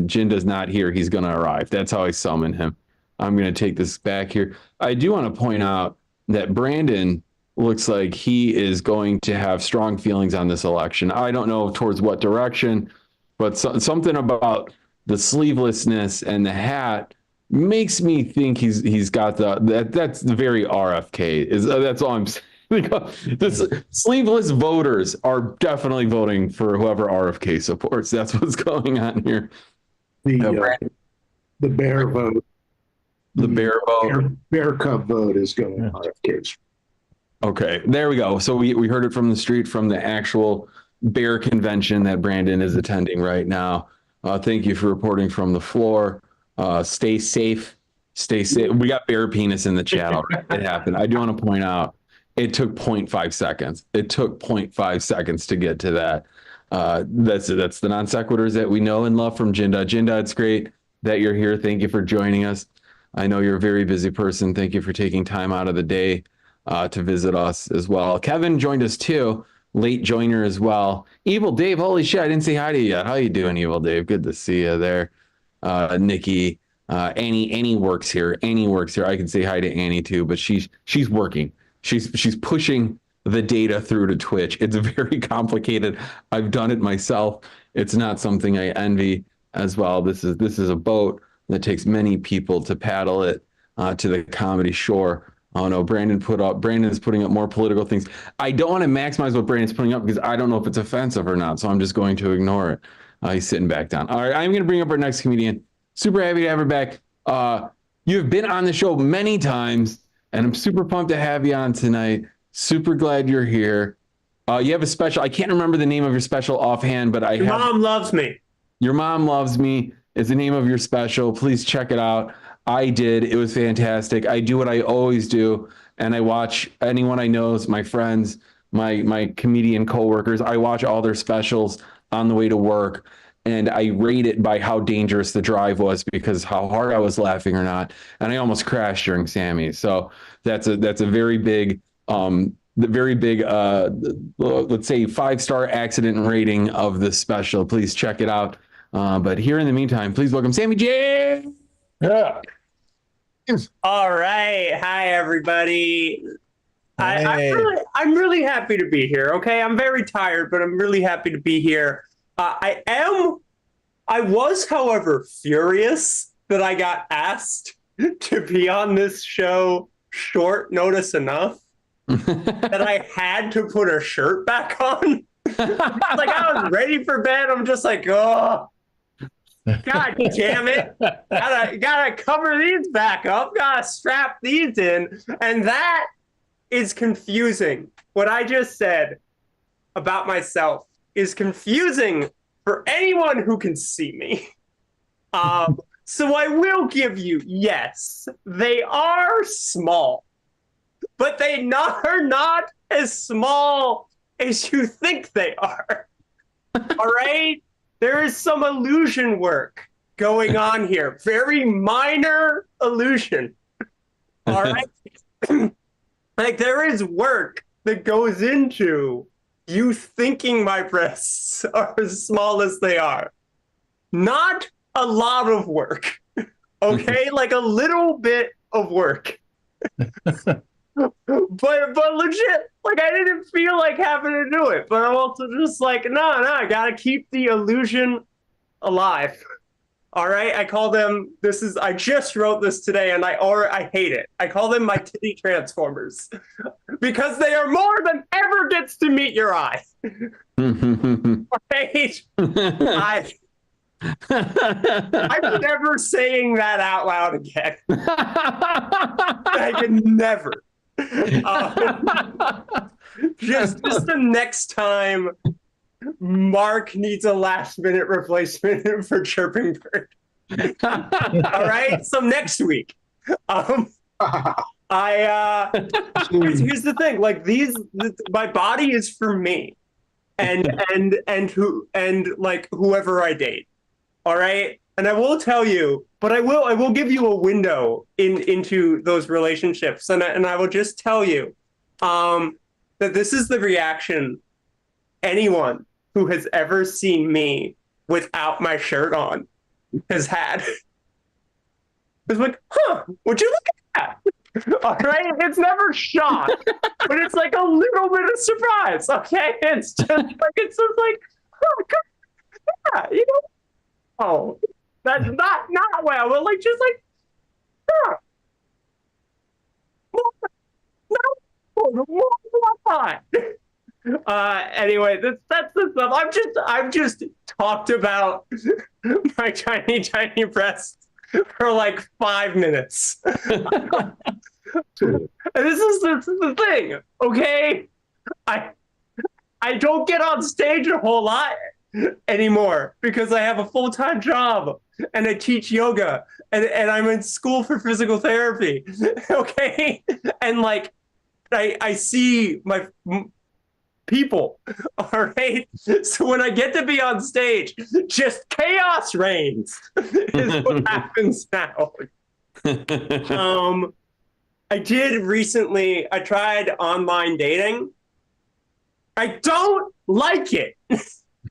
Jinda's not here, he's going to arrive. That's how I summon him. I'm going to take this back here. I do want to point out that Brandon looks like he is going to have strong feelings on this election. I don't know towards what direction, but something about the sleevelessness and the hat makes me think he's got that's the very RFK. That's all I'm saying. This sleeveless voters are definitely voting for whoever RFK supports. That's what's going on here. The bear vote. The bear vote. Bear Cub vote is going RFK's. Okay, there we go. So we heard it from the street, from the actual bear convention that Brandon is attending right now. Thank you for reporting from the floor. Stay safe. Stay safe. We got bear penis in the chat already. It happened. I do want to point out it took 0.5 seconds. It took 0.5 seconds to get to that. That's the non sequiturs that we know and love from Jinda. Jinda, it's great that you're here. Thank you for joining us. I know you're a very busy person. Thank you for taking time out of the day to visit us as well. Kevin joined us too. Late joiner as well. Evil Dave, holy shit, I didn't say hi to you yet. How you doing, Evil Dave? Good to see you there. Nikki, Annie works here. Annie works here. I can say hi to Annie too, but she's working. She's pushing the data through to Twitch. It's very complicated. I've done it myself. It's not something I envy as well. This is a boat that takes many people to paddle it to the comedy shore. Oh no, Brandon's putting up more political things. I don't want to maximize what Brandon's putting up because I don't know if it's offensive or not. So I'm just going to ignore it. He's sitting back down. All right, I'm going to bring up our next comedian. Super happy to have her back. You have been on the show many times, and I'm super pumped to have you on tonight. Super glad you're here. You have a special. I can't remember the name of your special offhand, but Your Mom Loves Me. Your Mom Loves Me is the name of your special. Please check it out. I did. It was fantastic. I do what I always do, and I watch anyone I know, my friends, my comedian coworkers. I watch all their specials on the way to work, and I rate it by how dangerous the drive was because how hard I was laughing or not. And I almost crashed during Sammy's. So that's a very big, let's say 5-star accident rating of this special. Please check it out. But here in the meantime, please welcome Sammy J. Yeah. All right. Hi, everybody. I'm really happy to be here. Okay. I'm very tired, but I'm really happy to be here. I was, however, furious that I got asked to be on this show short notice enough that I had to put a shirt back on. Like I was ready for bed. I'm just like, oh, God damn it. Gotta cover these back up. Gotta strap these in. And that is confusing. What I just said about myself is confusing for anyone who can see me. So I will give you, yes, they are small, but they are not as small as you think they are. All right? There is some illusion work going on here. Very minor illusion. All right? Like, there is work that goes into you thinking my breasts are as small as they are. Not a lot of work. Okay? Like a little bit of work. but legit, like, I didn't feel like having to do it, but I'm also just like, no, I gotta keep the illusion alive. All right, I call them, I just wrote this today and I hate it. I call them my titty transformers because they are more than ever gets to meet your eye. Right? I'm never saying that out loud again. I can never. Just the next time Mark needs a last minute replacement for Chirping Bird. All right, so next week, here's the thing. Like, my body is for me, and like whoever I date. All right, and I will tell you, but I will give you a window into those relationships, and I will just tell you, that this is the reaction anyone who has ever seen me without my shirt on has had. It's like, would you look at that? All right, it's never shock, but it's like a little bit of surprise. Okay, it's just like, oh, yeah, you know, oh, that's not well, but like just like, anyway, that's the stuff. I've just talked about my tiny breasts for like 5 minutes. And this is the thing, okay? I don't get on stage a whole lot anymore because I have a full-time job and I teach yoga and I'm in school for physical therapy. Okay? And like I see my people, all right? So when I get to be on stage, just chaos reigns is what happens now. I tried online dating. I don't like it.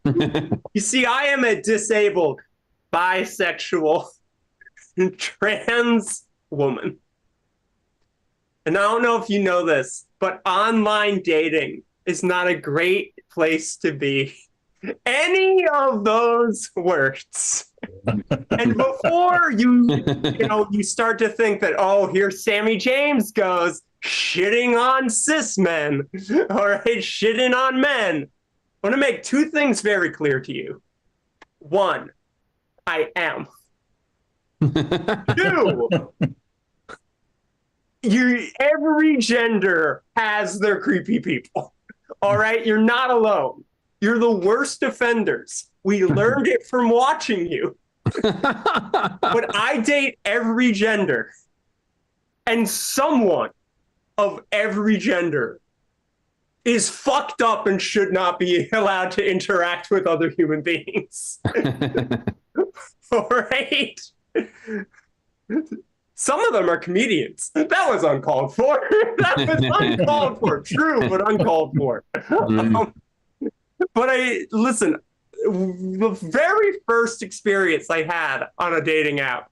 You see, I am a disabled, bisexual, trans woman. And I don't know if you know this, but online dating is not a great place to be. Any of those words. And before you start to think that, oh, here Sammy James goes shitting on cis men, all right, shitting on men. I want to make two things very clear to you. One, I am. Two, every gender has their creepy people. All right, you're not alone. You're the worst offenders. We learned it from watching you. But I date every gender. And someone of every gender is fucked up and should not be allowed to interact with other human beings. All right? Some of them are comedians. That was uncalled for. That was uncalled for. True, but uncalled for. But listen, the very first experience I had on a dating app,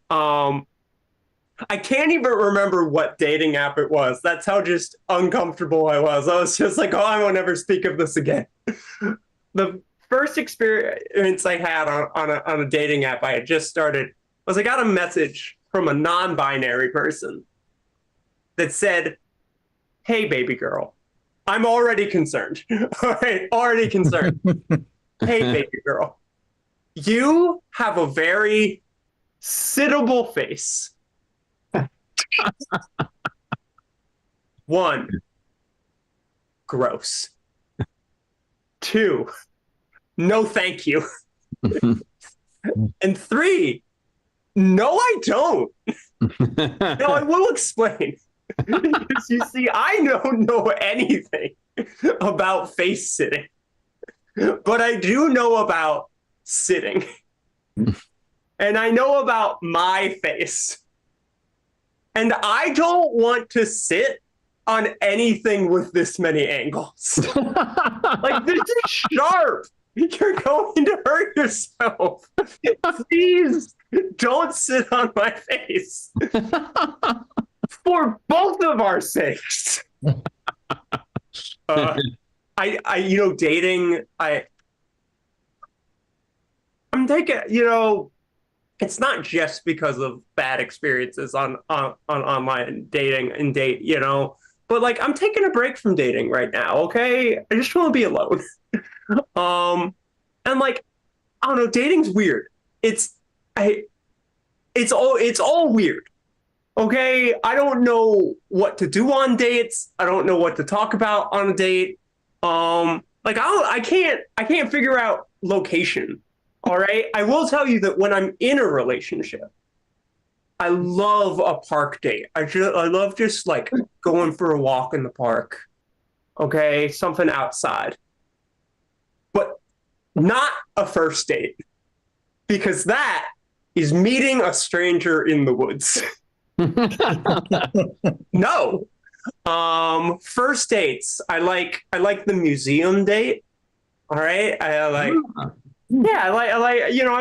I can't even remember what dating app it was. That's how just uncomfortable I was. I was just like, oh, I won't ever speak of this again. The first experience I had on a dating app I had just started was I got a message from a non-binary person that said, hey, baby girl, I'm already concerned. All right, already concerned. Hey, baby girl, you have a very sittable face. 1, gross. 2, no thank you. And 3, no, I don't. No, I will explain. Because you see, I don't know anything about face sitting, but I do know about sitting. And I know about my face. And I don't want to sit on anything with this many angles. Like, this is sharp. You're going to hurt yourself. Please don't sit on my face. For both of our sakes. Dating, I'm taking, it's not just because of bad experiences on online dating and but like, I'm taking a break from dating right now. Okay. I just want to be alone. And like, I don't know, dating's weird. It's all weird. Okay, I don't know what to do on dates. I don't know what to talk about on a date. I can't figure out location. All right. I will tell you that when I'm in a relationship, I love a park date. I love just like going for a walk in the park. Okay, something outside. But not a first date, because that is meeting a stranger in the woods. No. First dates, I like the museum date. All right. I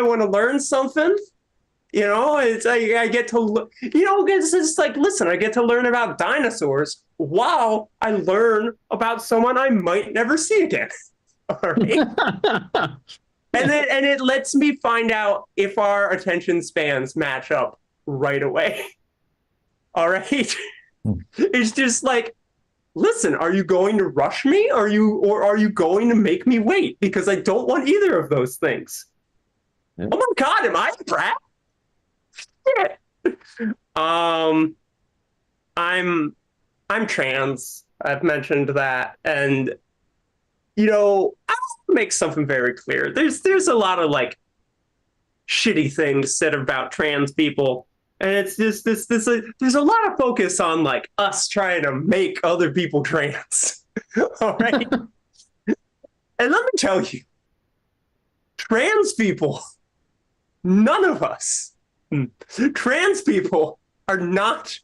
want to learn something. It's like I get to, it's just like, listen, I get to learn about dinosaurs while I learn about someone I might never see again. All right. And it lets me find out if our attention spans match up right away. All right. It's just like, listen, are you going to rush me? Or are you going to make me wait? Because I don't want either of those things. Yeah. Oh my God, am I a brat? Shit. I'm trans. I've mentioned that. And I want to make something very clear. There's a lot of like shitty things said about trans people. And it's just there's a lot of focus on like us trying to make other people trans. All right. And let me tell you, trans people, none of us, trans people are not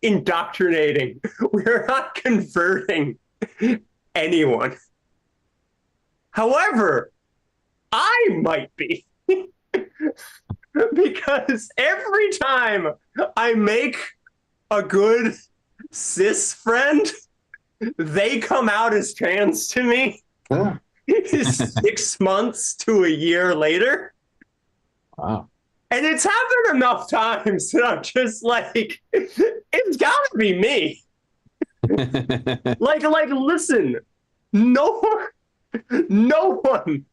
indoctrinating. We're not converting anyone. However, I might be. Because every time I make a good cis friend, they come out as trans to me 6 months to a year later. Wow. And it's happened enough times that I'm just like, it's gotta be me. like, listen, no one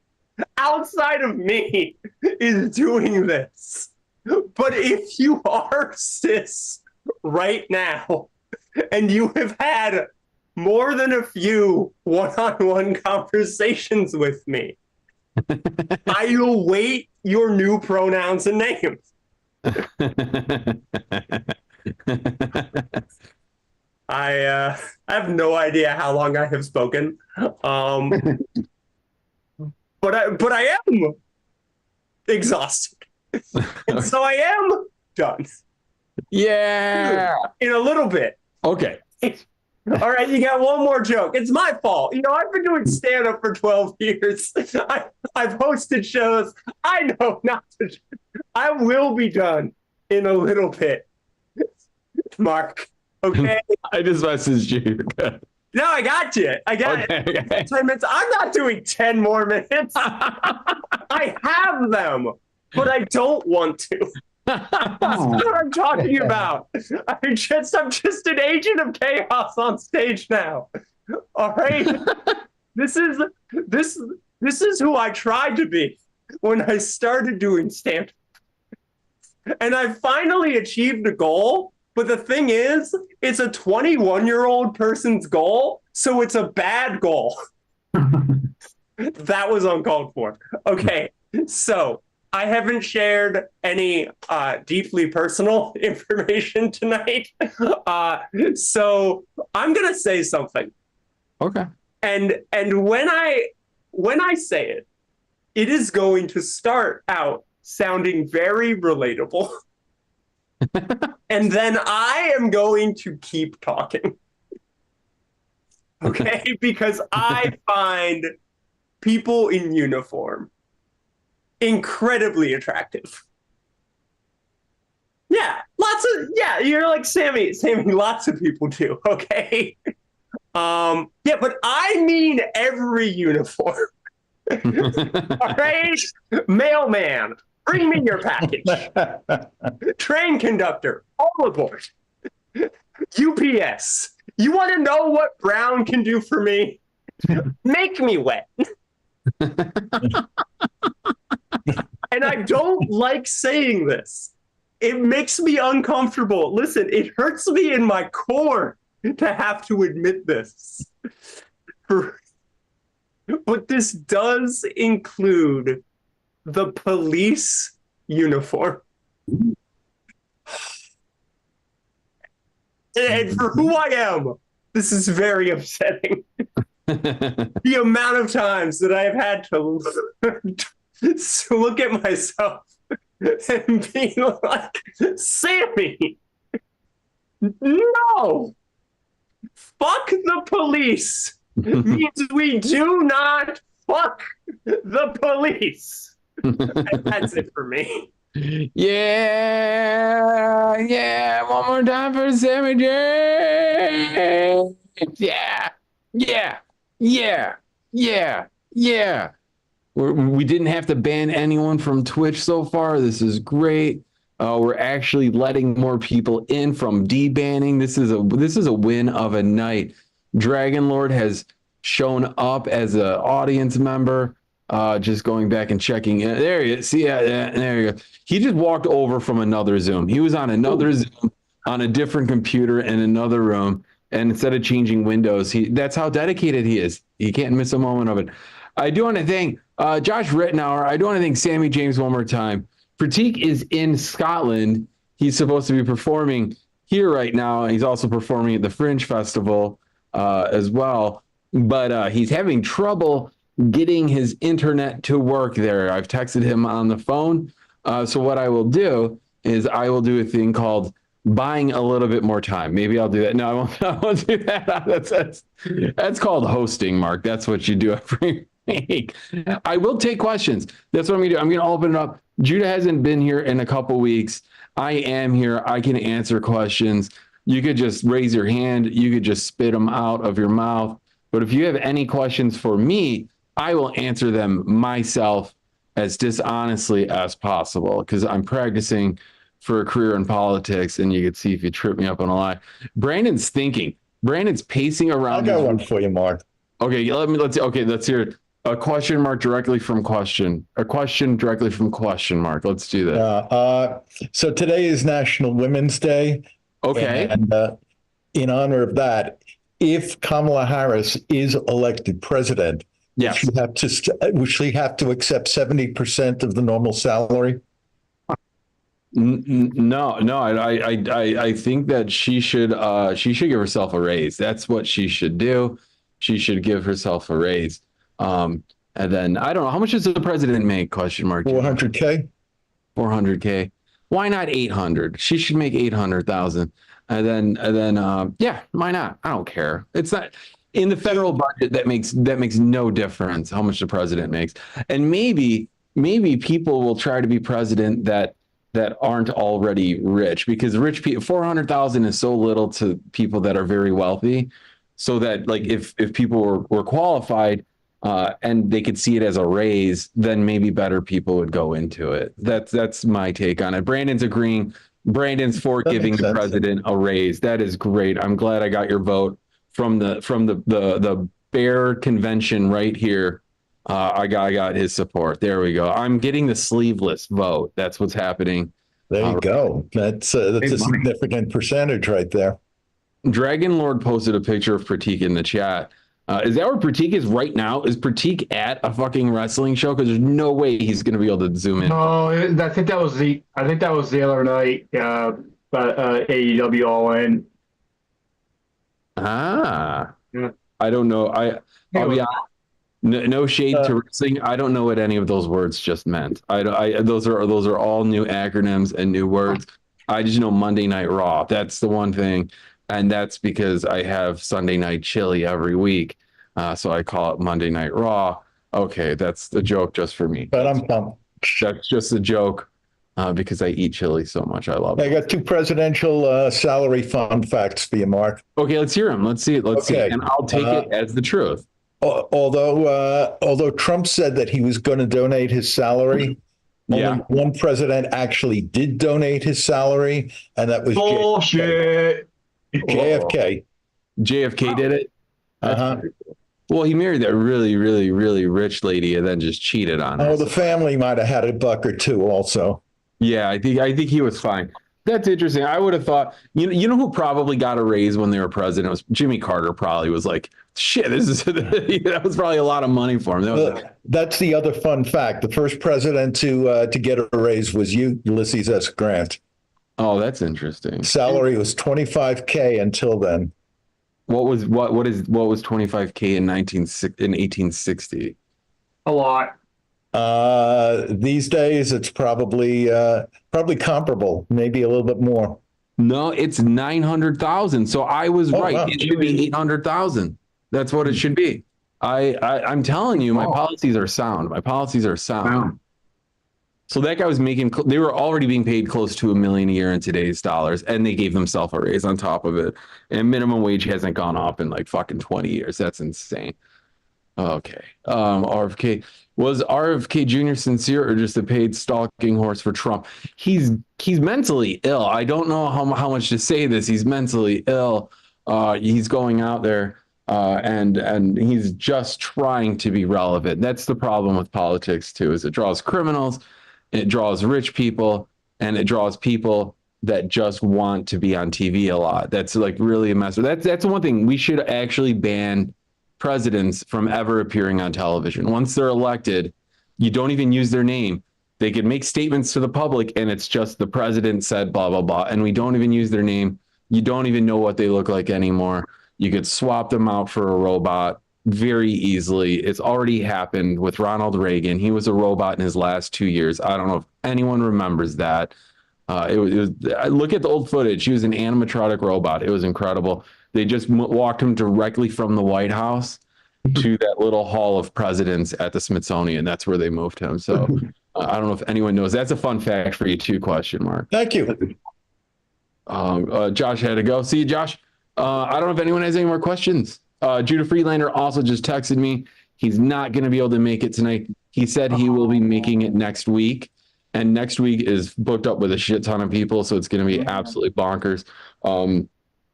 outside of me is doing this. But if you are cis right now and you have had more than a few one-on-one conversations with me, I await your new pronouns and names. I have no idea how long I have spoken. But I am exhausted. And so I am done. Yeah. In a little bit. Okay. All right, you got one more joke. It's my fault. I've been doing stand-up for 12 years. I've hosted shows. I know not to. I will be done in a little bit. Mark, okay? I just messaged you. No, I got you. I got it. 10 minutes. I'm not doing 10 more minutes. I have them, but I don't want to. That's what I'm talking about. I'm just an agent of chaos on stage now. All right. This is who I tried to be when I started doing stand-up. And I finally achieved a goal But the thing is, it's a 21-year-old person's goal, so it's a bad goal. That was uncalled for. Okay, so I haven't shared any deeply personal information tonight. So I'm gonna say something. Okay. And when I say it, it is going to start out sounding very relatable. And then I am going to keep talking. Okay? Because I find people in uniform incredibly attractive. Yeah, you're like Sammy, lots of people do, okay? Yeah, but I mean every uniform. All right? Mailman, bring me your package. Train conductor, all aboard. UPS, you want to know what Brown can do for me? Make me wet. And I don't like saying this. It makes me uncomfortable. Listen, it hurts me in my core to have to admit this. But this does include the police uniform. And for who I am, this is very upsetting. The amount of times that I've had to look at myself and be like, Sammy, no, fuck the police. Means we do not fuck the police. That's it for me. Yeah, one more time for Sammy James. Yeah. We didn't have to ban anyone from Twitch so far. This is great. We're actually letting more people in from debanning. This is a win of a night. Dragon Lord has shown up as an audience member. Just going back and checking. There you see. There you go. He just walked over from another Zoom. He was on another Zoom on a different computer in another room. And instead of changing windows, that's how dedicated he is. He can't miss a moment of it. I do want to thank Josh Rittenauer. I do want to thank Sammy James one more time. Pratik is in Scotland. He's supposed to be performing here right now. He's also performing at the Fringe Festival as well. But he's having trouble getting his internet to work there. I've texted him on the phone. So what I will do is I will do a thing called buying a little bit more time. Maybe I'll do that. No, I won't do that. That's called hosting, Mark. That's what you do every week. I will take questions. That's what I'm going to do. I'm going to open it up. Judah hasn't been here in a couple weeks. I am here. I can answer questions. You could just raise your hand. You could just spit them out of your mouth. But if you have any questions for me, I will answer them myself as dishonestly as possible because I'm practicing for a career in politics, and you can see if you trip me up on a lie. Brandon's thinking. Brandon's pacing around. I got one for you, Mark. Okay, let's hear it. A question mark directly from question. A question directly from question mark. Let's do that. So today is National Women's Day. Okay. And in honor of that, if Kamala Harris is elected president, yes, would she have to accept 70% of the normal salary? No. I think that she should give herself a raise. That's what she should do. She should give herself a raise. And then I don't know, how much does the president make? Question mark. $400K. 400K. Why not 800? She should make 800,000. And then yeah, why not? I don't care. It's not in the federal budget. That makes no difference how much the president makes. And maybe people will try to be president that aren't already rich, because rich people, 400,000 is so little to people that are very wealthy. So that, like, if people were qualified and they could see it as a raise, then maybe better people would go into it. That's my take on it. Brandon's agreeing. Brandon's for giving the president a raise. That is great. I'm glad I got your vote from the Bear convention right here. I got his support. There we go. I'm getting the sleeveless vote. That's what's happening. There you go. That's a Big money. significant percentage right there. Dragon Lord posted a picture of Pratik in the chat. Is that where Pratik is right now? Is Pratik at a fucking wrestling show? Because there's no way he's going to be able to zoom in. No, I think that was the other night. But AEW All In. Ah, Yeah. I don't know. I'll be honest. No shade to wrestling. I don't know what any of those words just meant. Those are all new acronyms and new words. I just know Monday Night Raw. That's the one thing, and that's because I have Sunday Night Chili every week, so I call it Monday Night Raw. Okay, that's the joke just for me. But I'm pumped. That's just a joke because I eat chili so much. I love it. I got 2 presidential salary fun facts for you, Mark. Okay, let's hear them. Let's see it. Let's see it. And I'll take it as the truth. Although Trump said that he was going to donate his salary, only one president actually did donate his salary, and that was Bullshit. JFK. JFK did it? Uh-huh. Well, he married that really, really, really rich lady and then just cheated on her. Oh, the family might have had a buck or two also. Yeah, I think he was fine. That's interesting. I would have thought, you know who probably got a raise when they were president? It was Jimmy Carter. Probably was like, shit, that was probably a lot of money for him. That's the other fun fact. The first president to get a raise was Ulysses S. Grant. Oh, that's interesting. Salary was $25K until then. What was 25K in 1860? A lot. These days it's probably comparable, maybe a little bit more. No, it's 900,000. So I was right. Wow. It should be 800,000. That's what it should be. I'm telling you, my policies are sound. My policies are sound. Wow. So that guy was they were already being paid close to $1 million a year in today's dollars, and they gave themselves a raise on top of it. And minimum wage hasn't gone up in like fucking 20 years. That's insane. Okay. RFK. Was RFK Jr. sincere or just a paid stalking horse for Trump? He's mentally ill. I don't know how much to say this. He's mentally ill. He's going out there and he's just trying to be relevant. That's the problem with politics too, is it draws criminals, it draws rich people, and it draws people that just want to be on TV a lot. That's like really a mess. That's one thing. We should actually ban presidents from ever appearing on television. Once they're elected, you don't even use their name. They could make statements to the public and it's just the president said blah, blah, blah. And we don't even use their name. You don't even know what they look like anymore. You could swap them out for a robot very easily. It's already happened with Ronald Reagan. He was a robot in his last 2 years. I don't know if anyone remembers that. Look at the old footage. He was an animatronic robot. It was incredible. They just walked him directly from the White House to that little hall of presidents at the Smithsonian. That's where they moved him. So I don't know if anyone knows. That's a fun fact for you too, question mark. Thank you. Josh had to go. See you, Josh. I don't know if anyone has any more questions. Judah Friedlander also just texted me. He's not going to be able to make it tonight. He said he will be making it next week. And next week is booked up with a shit ton of people. So it's going to be absolutely bonkers.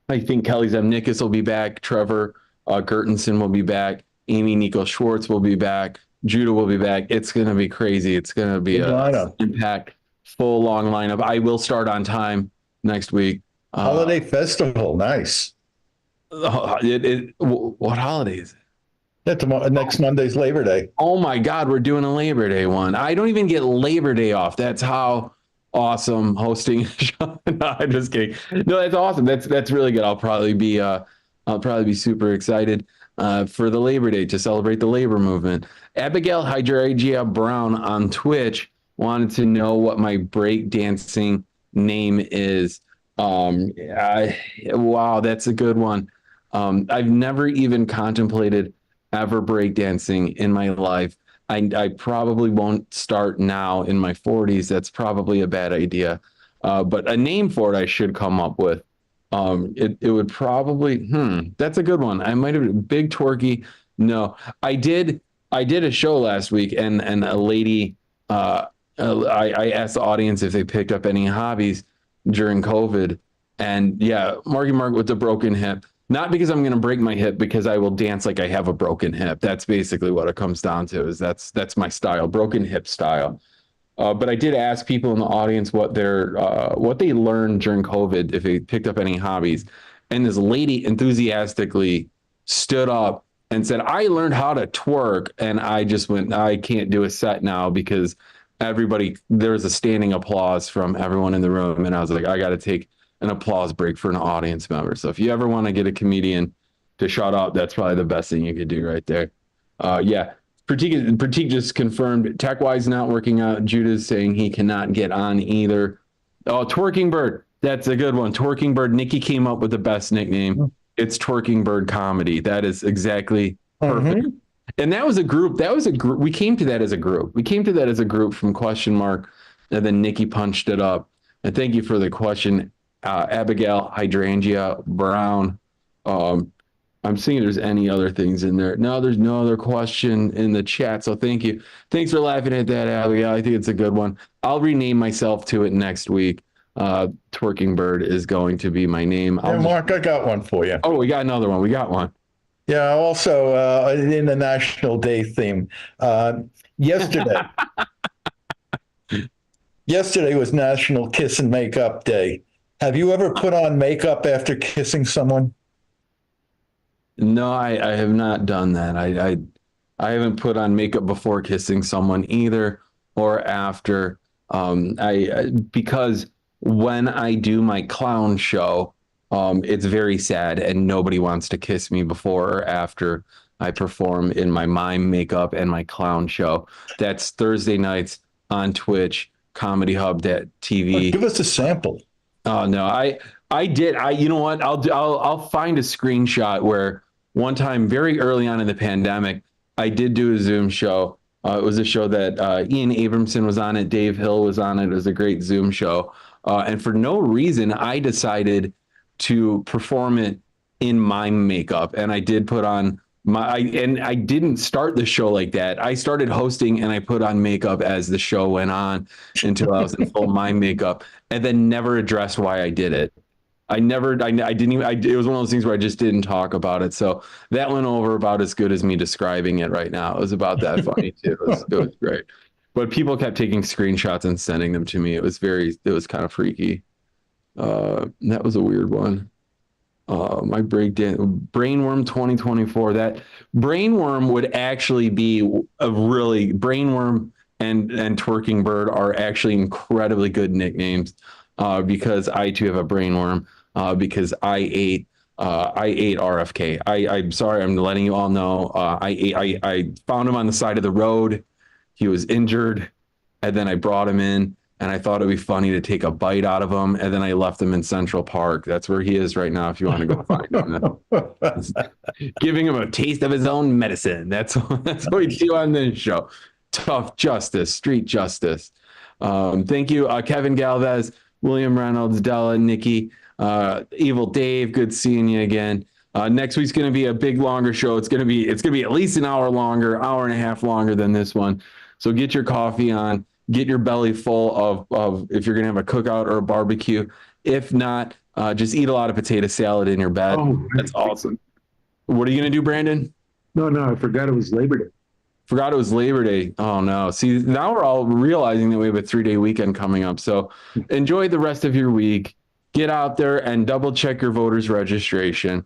I think Kelly Zemnikas will be back. Trevor Gertensen will be back. Amy Nico Schwartz will be back. Judah will be back. It's going to be crazy. It's going to be a impact full long lineup. I will start on time next week. Holiday festival. Nice. What holiday is it? Yeah, next Monday's Labor Day. Oh my God, we're doing a Labor Day one. I don't even get Labor Day off. That's how awesome hosting a show. No, I'm just kidding. No, that's awesome. That's really good. I'll probably be super excited for the Labor Day to celebrate the labor movement. Abigail Hydragia Brown on Twitch wanted to know what my breakdancing name is. Wow, that's a good one. I've never even contemplated ever breakdancing in my life. I probably won't start now in my 40s. That's probably a bad idea. But a name for it I should come up with. It would probably, that's a good one. I might have Big Twerky. No, I did a show last week and a lady, I asked the audience if they picked up any hobbies during COVID. And yeah, Marky Mark with the broken hip. Not because I'm going to break my hip, because I will dance like I have a broken hip. That's basically what it comes down to. Is that's my style, broken hip style. But I did ask people in the audience what they learned during COVID, if they picked up any hobbies. And this lady enthusiastically stood up and said, I learned how to twerk. And I just went, I can't do a set now because there was a standing applause from everyone in the room. And I was like, I got to take an applause break for an audience member. So if you ever want to get a comedian to shut up, that's probably the best thing you could do right there. Yeah. Pratik just confirmed tech-wise not working out. Judah's saying he cannot get on either. Oh, Twerking Bird. That's a good one. Twerking Bird. Nikki came up with the best nickname. It's Twerking Bird Comedy. That is exactly perfect. Mm-hmm. And that was a group. We came to that as a group from Question Mark. And then Nikki punched it up. And thank you for the question, Abigail Hydrangea Brown. I'm seeing if there's any other things in there. No, there's no other question in the chat. So thank you. Thanks for laughing at that, Abigail. I think it's a good one. I'll rename myself to it next week. Twerking Bird is going to be my name. Mark, I got one for you. Oh, we got another one. We got one. Yeah, also in the National Day theme. Yesterday was National Kiss and Makeup Day. Have you ever put on makeup after kissing someone? No, I have not done that. I haven't put on makeup before kissing someone either, or after. Because when I do my clown show, it's very sad and nobody wants to kiss me before or after I perform in my mime makeup and my clown show. That's Thursday nights on Twitch, comedyhub.tv. Give us a sample. Oh no, I did. You know what? I'll find a screenshot where one time very early on in the pandemic, I did do a Zoom show. It was a show that Ian Abramson was on it. Dave Hill was on it. It was a great Zoom show. And for no reason, I decided to perform it in mime makeup. And I did put on and I didn't start the show like that. I started hosting and I put on makeup as the show went on until I was in full mime makeup, and then never addressed why I did it. It was one of those things where I just didn't talk about it. So that went over about as good as me describing it right now. It was about that funny too. It was great. But people kept taking screenshots and sending them to me. It was kind of freaky. That was a weird one. My breakdown, Brainworm 2024. That Brainworm would actually be a really Brainworm and Twerking Bird are actually incredibly good nicknames. Because I too have a brainworm, because I ate RFK. I'm sorry, I'm letting you all know. I found him on the side of the road. He was injured, and then I brought him in, and I thought it'd be funny to take a bite out of him, and then I left him in Central Park. That's where he is right now. If you want to go find him, giving him a taste of his own medicine. That's what we do on this show. Tough justice, street justice. Thank you, Kevin Galvez, William Reynolds, Della, Nikki, Evil Dave. Good seeing you again. Next week's going to be a big longer show. It's going to be at least an hour longer, hour and a half longer than this one. So get your coffee on, get your belly full of if you're going to have a cookout or a barbecue. If not, just eat a lot of potato salad in your bed. Oh, that's awesome. What are you going to do, Brandon? No, I forgot it was Labor Day. Forgot it was Labor Day. Oh no. See, now we're all realizing that we have a 3-day weekend coming up. So enjoy the rest of your week. Get out there and double check your voters registration.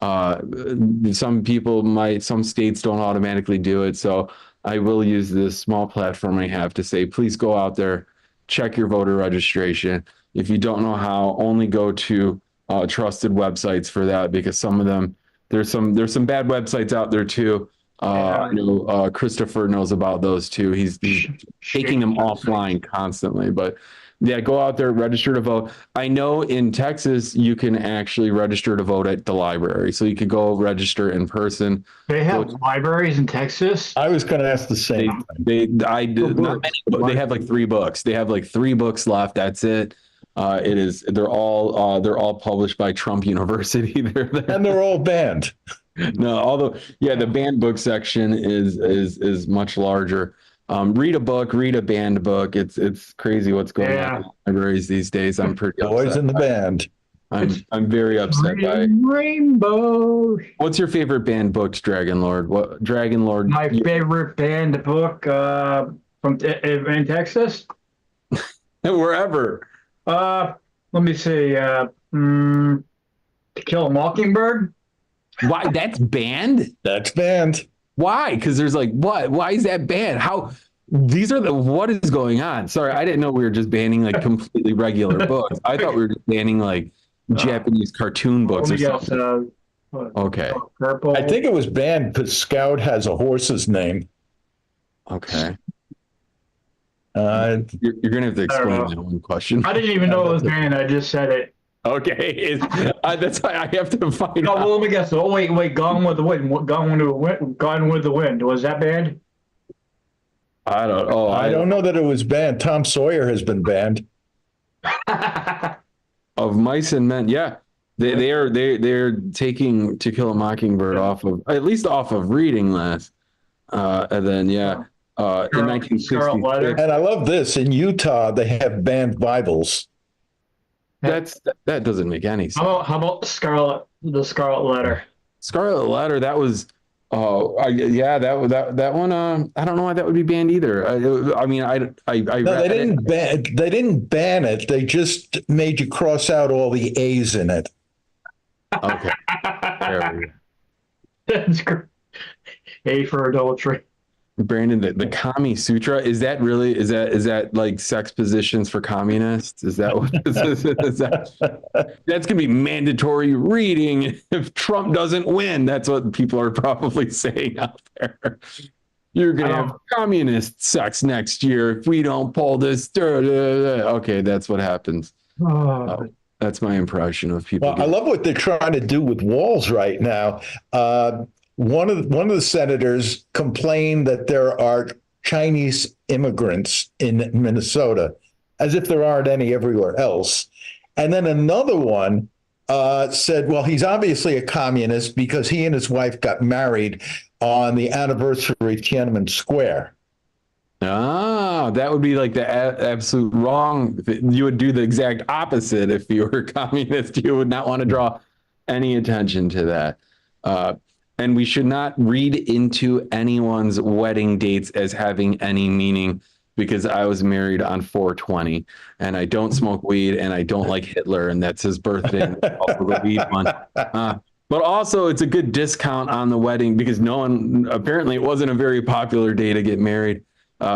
Some states don't automatically do it. So I will use this small platform I have to say, please go out there, check your voter registration. If you don't know how, only go to trusted websites for that, because some of them, there's some bad websites out there too. Christopher knows about those too. He's taking them offline constantly, but yeah, go out there, register to vote. I know in Texas, you can actually register to vote at the library. So you could go register in person. They have libraries in Texas? I was going to ask the same. They have like 3 books. They have like 3 books left. That's it. They're all published by Trump University. And they're all banned. No, the banned book section is much larger. Read a book, read a banned book. It's crazy what's going on in libraries these days. I'm pretty boys upset in the band. I'm very upset by Rainbow. What's your favorite banned books, Dragon Lord? What Dragon Lord? My favorite banned book. in Texas. Wherever. Let me see. To Kill a Mockingbird. Why? That's banned? That's banned. Why? Because there's like, what? Why is that banned? How? These are what is going on? Sorry, I didn't know we were just banning like completely regular books. I thought we were just banning like Japanese cartoon books or something. Okay. Purple. I think it was banned because Scout has a horse's name. Okay. Uh, You're going to have to explain that one question. I didn't even know it was banned. I just said it. Okay. That's why I have to find No, out. well, let me guess. Oh, wait. Gone with the Wind. Gone with the Wind. Was that banned? I don't know. I don't know that it was banned. Tom Sawyer has been banned. Of Mice and Men. Yeah. They're taking To Kill a Mockingbird off of reading list. And then in 1966. And I love this. In Utah, they have banned Bibles. That doesn't make any sense. How about the Scarlet Letter? Scarlet Letter, that was that one I don't know why that would be banned either. They didn't ban it. They just made you cross out all the A's in it. Okay. There we go. That's great. A for adultery. Brandon, the Kami Sutra, is that like sex positions for communists? Is that what that's gonna be mandatory reading if Trump doesn't win? That's what people are probably saying out there. You're gonna have communist sex next year if we don't pull this. Okay, that's what happens. That's my impression of people. Well, I love what they're trying to do with walls right now. One of the senators complained that there are Chinese immigrants in Minnesota, as if there aren't any everywhere else. And then another one said, well, he's obviously a communist because he and his wife got married on the anniversary of Tiananmen Square. That would be like the absolute wrong. You would do the exact opposite if you were a communist. You would not want to draw any attention to that. And we should not read into anyone's wedding dates as having any meaning, because I was married on 4/20 and I don't smoke weed and I don't like Hitler, and that's his birthday. And the weed one. But also it's a good discount on the wedding because apparently it wasn't a very popular day to get married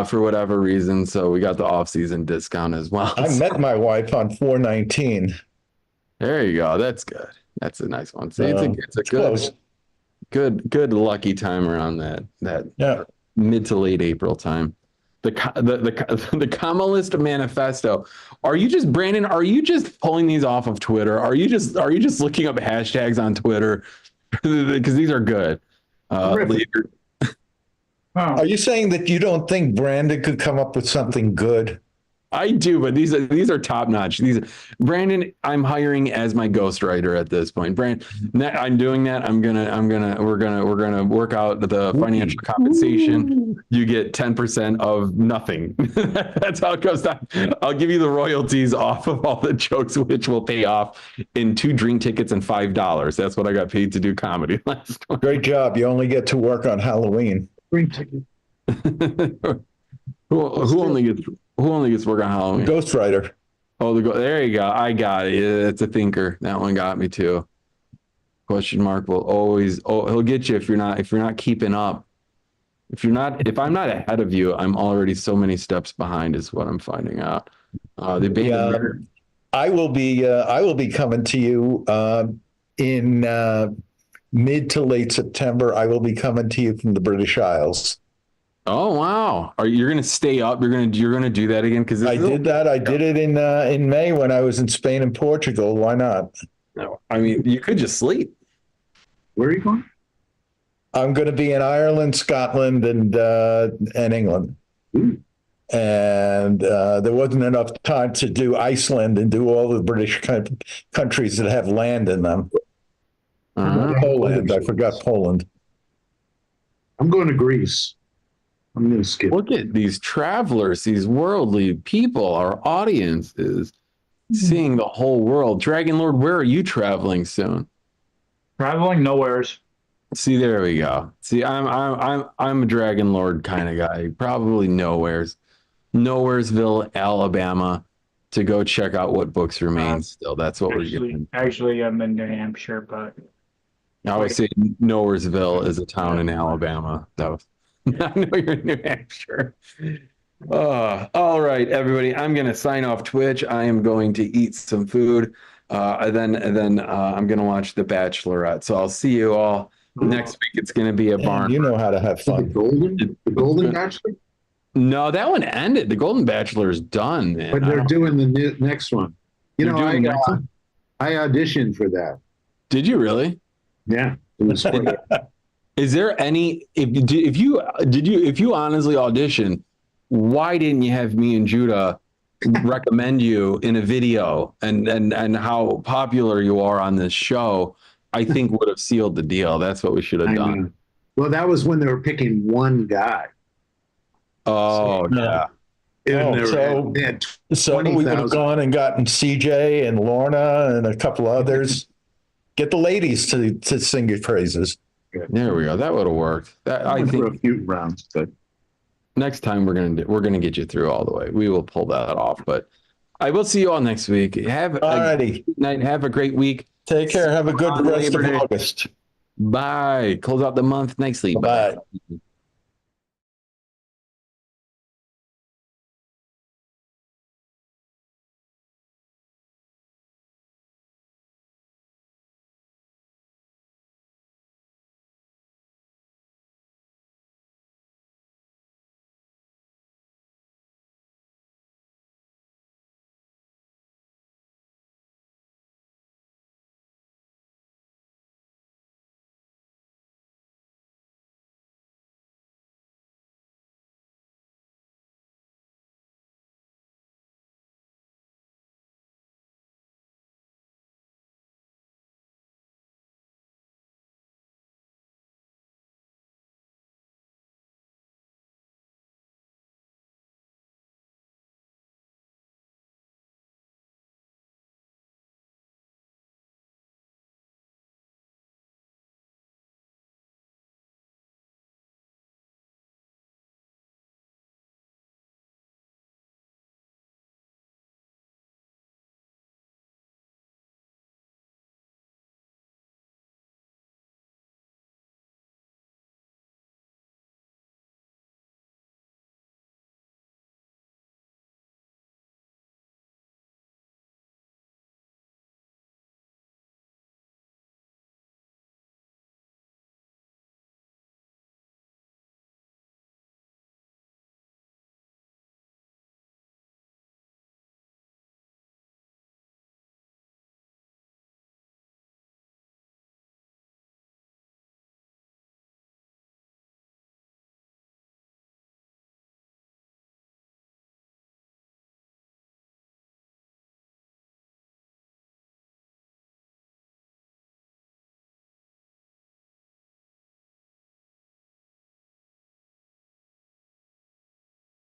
for whatever reason. So we got the off-season discount as well. I met my wife on 4/19. There you go. That's good. That's a nice one. See, it's a close. Good lucky time around that mid to late April time. The Kamalist Manifesto. Are you just, Brandon? Are you just pulling these off of Twitter? Are you just looking up hashtags on Twitter? Because these are good. Are you saying that you don't think Brandon could come up with something good? I do, but these are top notch. Brandon, I'm hiring as my ghostwriter at this point. Brandon, I'm doing that. We're gonna work out the financial compensation. You get 10% of nothing. That's how it goes down. I'll give you the royalties off of all the jokes, which will pay off in 2 drink tickets and $5. That's what I got paid to do comedy last time. Great job. You only get to work on Halloween. Drink ticket. Who only gets work on Halloween? Ghostwriter. Oh, there you go. I got it. It's a thinker. That one got me too. Question mark will always. Oh, he'll get you if you're not keeping up. If I'm not ahead of you, I'm already so many steps behind. Is what I'm finding out. I will be coming to you in mid to late September. I will be coming to you from the British Isles. Oh wow! You're going to stay up? You're going to do that again? Because I did that. I did it in May when I was in Spain and Portugal. Why not? No, I mean you could just sleep. Where are you going? I'm going to be in Ireland, Scotland, and England. Ooh. And there wasn't enough time to do Iceland and do all the British countries that have land in them. Poland. I forgot Poland. I'm going to Greece. I'm going to skip. Look at these travelers, these worldly people. Our audience is seeing the whole world. Dragon Lord, where are you traveling soon? Traveling nowheres. See, there we go. See, I'm a Dragon Lord kind of guy. Probably nowheres. Nowheresville, Alabama, to go check out what books remain still. That's what we're getting. Actually, I'm in New Hampshire, but I would say Nowheresville is a town in Alabama. That was, I know you're in New Hampshire. All right, everybody. I'm going to sign off Twitch. I am going to eat some food. And then I'm going to watch The Bachelorette. So I'll see you all next week. It's going to be a barn. You know how to have fun. The Golden Bachelor? No, that one ended. The Golden Bachelor is done, man. But they're doing the next one. You know, I auditioned for that. Did you really? Yeah. It was funny. Is there any if you honestly auditioned, why didn't you have me and Judah recommend you in a video and how popular you are on this show? I think would have sealed the deal. That's what we should have done. Well, that was when they were picking one guy. Oh, yeah. So we would have gone and gotten CJ and Lorna and a couple others. Get the ladies to sing your praises. There we go. That would have worked. I think for a few rounds, but next time we're gonna get you through all the way. We will pull that off. But I will see you all next week. Have a good night. Have a great week. Take care. Have a good rest of August. Bye. Close out the month nicely. Bye. Bye.